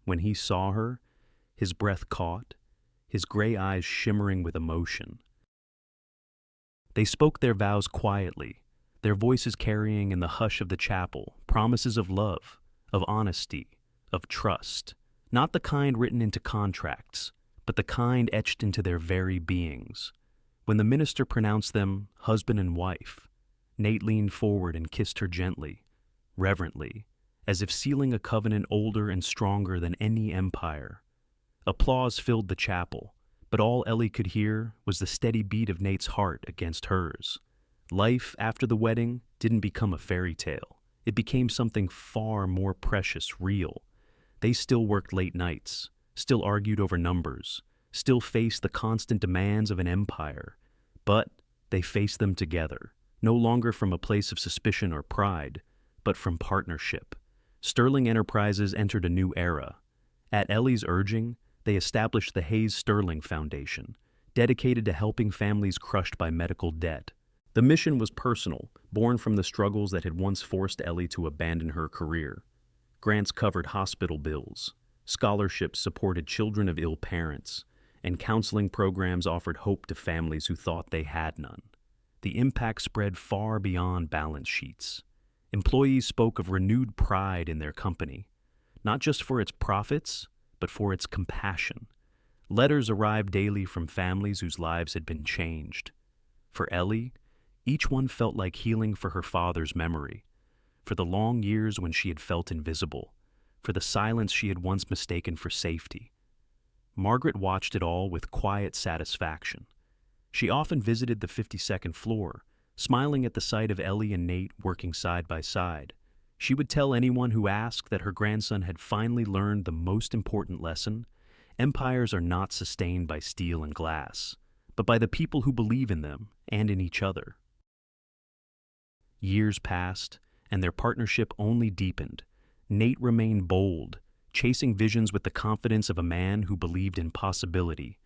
Speaker 1: When he saw her, his breath caught, his gray eyes shimmering with emotion. They spoke their vows quietly, their voices carrying in the hush of the chapel promises of love, of honesty, of trust, not the kind written into contracts, but the kind etched into their very beings. When the minister pronounced them husband and wife, Nate leaned forward and kissed her gently, reverently, as if sealing a covenant older and stronger than any empire. Applause filled the chapel, but all Ellie could hear was the steady beat of Nate's heart against hers. Life after the wedding didn't become a fairy tale. It became something far more precious, real. They still worked late nights, still argued over numbers, still faced the constant demands of an empire. But they faced them together, no longer from a place of suspicion or pride, but from partnership. Sterling Enterprises entered a new era. At Ellie's urging, they established the Hayes Sterling Foundation, dedicated to helping families crushed by medical debt. The mission was personal, born from the struggles that had once forced Ellie to abandon her career. Grants covered hospital bills, scholarships supported children of ill parents, and counseling programs offered hope to families who thought they had none. The impact spread far beyond balance sheets. Employees spoke of renewed pride in their company, not just for its profits, but for its compassion. Letters arrived daily from families whose lives had been changed. For Ellie, each one felt like healing for her father's memory, for the long years when she had felt invisible, for the silence she had once mistaken for safety. Margaret watched it all with quiet satisfaction. She often visited the 52nd floor, smiling at the sight of Ellie and Nate working side by side. She would tell anyone who asked that her grandson had finally learned the most important lesson: empires are not sustained by steel and glass, but by the people who believe in them and in each other. Years passed, and their partnership only deepened. Nate remained bold, chasing visions with the confidence of a man who believed in possibility.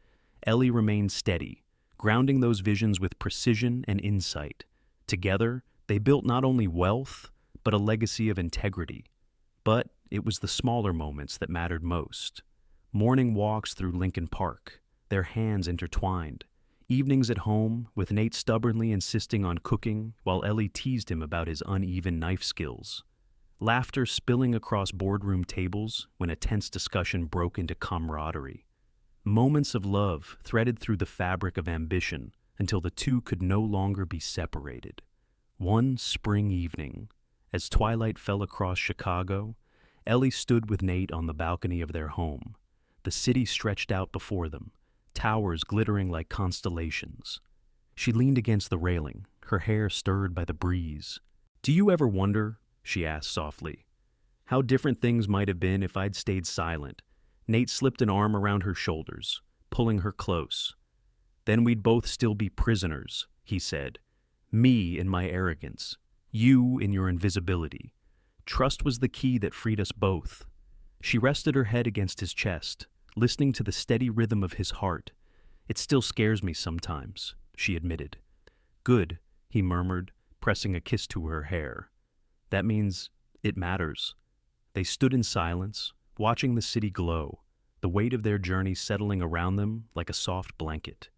Speaker 1: Ellie remained steady, grounding those visions with precision and insight. Together, they built not only wealth, but a legacy of integrity. But it was the smaller moments that mattered most. Morning walks through Lincoln Park, their hands intertwined. Evenings at home, with Nate stubbornly insisting on cooking while Ellie teased him about his uneven knife skills. Laughter spilling across boardroom tables when a tense discussion broke into camaraderie. Moments of love threaded through the fabric of ambition until the two could no longer be separated. One spring evening, as twilight fell across Chicago, Ellie stood with Nate on the balcony of their home. The city stretched out before them, towers glittering like constellations. She leaned against the railing, her hair stirred by the breeze. "Do you ever wonder," she asked softly, "how different things might have been if I'd stayed silent?" Nate slipped an arm around her shoulders, pulling her close. "Then we'd both still be prisoners," he said. "Me in my arrogance, you in your invisibility. Trust was the key that freed us both." She rested her head against his chest, listening to the steady rhythm of his heart. "It still scares me sometimes," she admitted. "Good," he murmured, pressing a kiss to her hair. That means it matters. They stood in silence, watching the city glow, the weight of their journey settling around them like a soft blanket.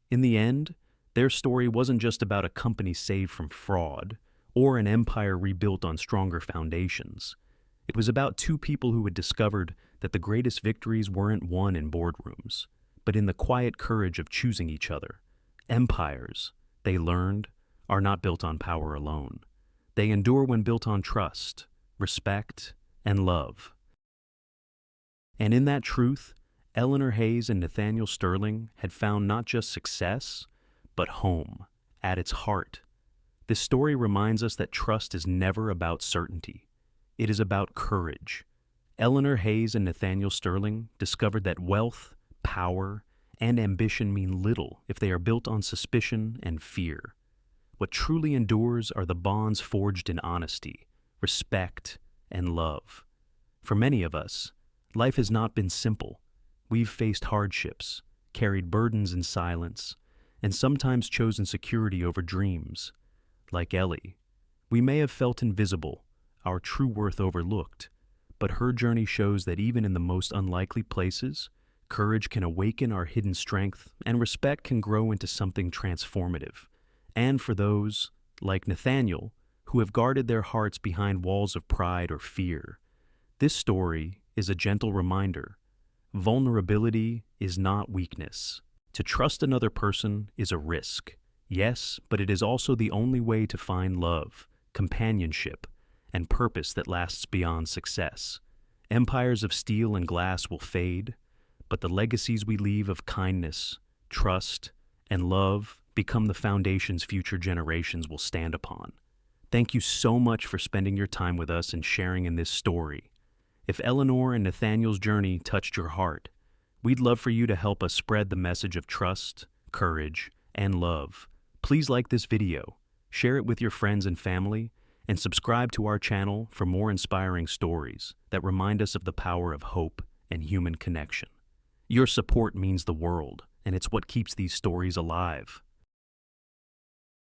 Speaker 1: In the end, their story wasn't just about a company saved from fraud or an empire rebuilt on stronger foundations. It was about two people who had discovered that the greatest victories weren't won in boardrooms, but in the quiet courage of choosing each other. Empires, they learned, are not built on power alone. They endure when built on trust, respect, and love. And in that truth, Eleanor Hayes and Nathaniel Sterling had found not just success, but home at its heart. This story reminds us that trust is never about certainty. It is about courage. Eleanor Hayes and Nathaniel Sterling discovered that wealth, power, and ambition mean little if they are built on suspicion and fear. What truly endures are the bonds forged in honesty, respect, and love. For many of us, life has not been simple. We've faced hardships, carried burdens in silence, and sometimes chosen security over dreams. Like Ellie, we may have felt invisible, our true worth overlooked, but her journey shows that even in the most unlikely places, courage can awaken our hidden strength and respect can grow into something transformative. And for those, like Nathaniel, who have guarded their hearts behind walls of pride or fear, this story is a gentle reminder. Vulnerability is not weakness. To trust another person is a risk, yes, but it is also the only way to find love, companionship, and purpose that lasts beyond success. Empires of steel and glass will fade, but the legacies we leave of kindness, trust, and love become the foundations future generations will stand upon. Thank you so much for spending your time with us and sharing in this story. If Eleanor and Nathaniel's journey touched your heart, we'd love for you to help us spread the message of trust, courage, and love. Please like this video, share it with your friends and family, and subscribe to our channel for more inspiring stories that remind us of the power of hope and human connection. Your support means the world, and it's what keeps these stories alive.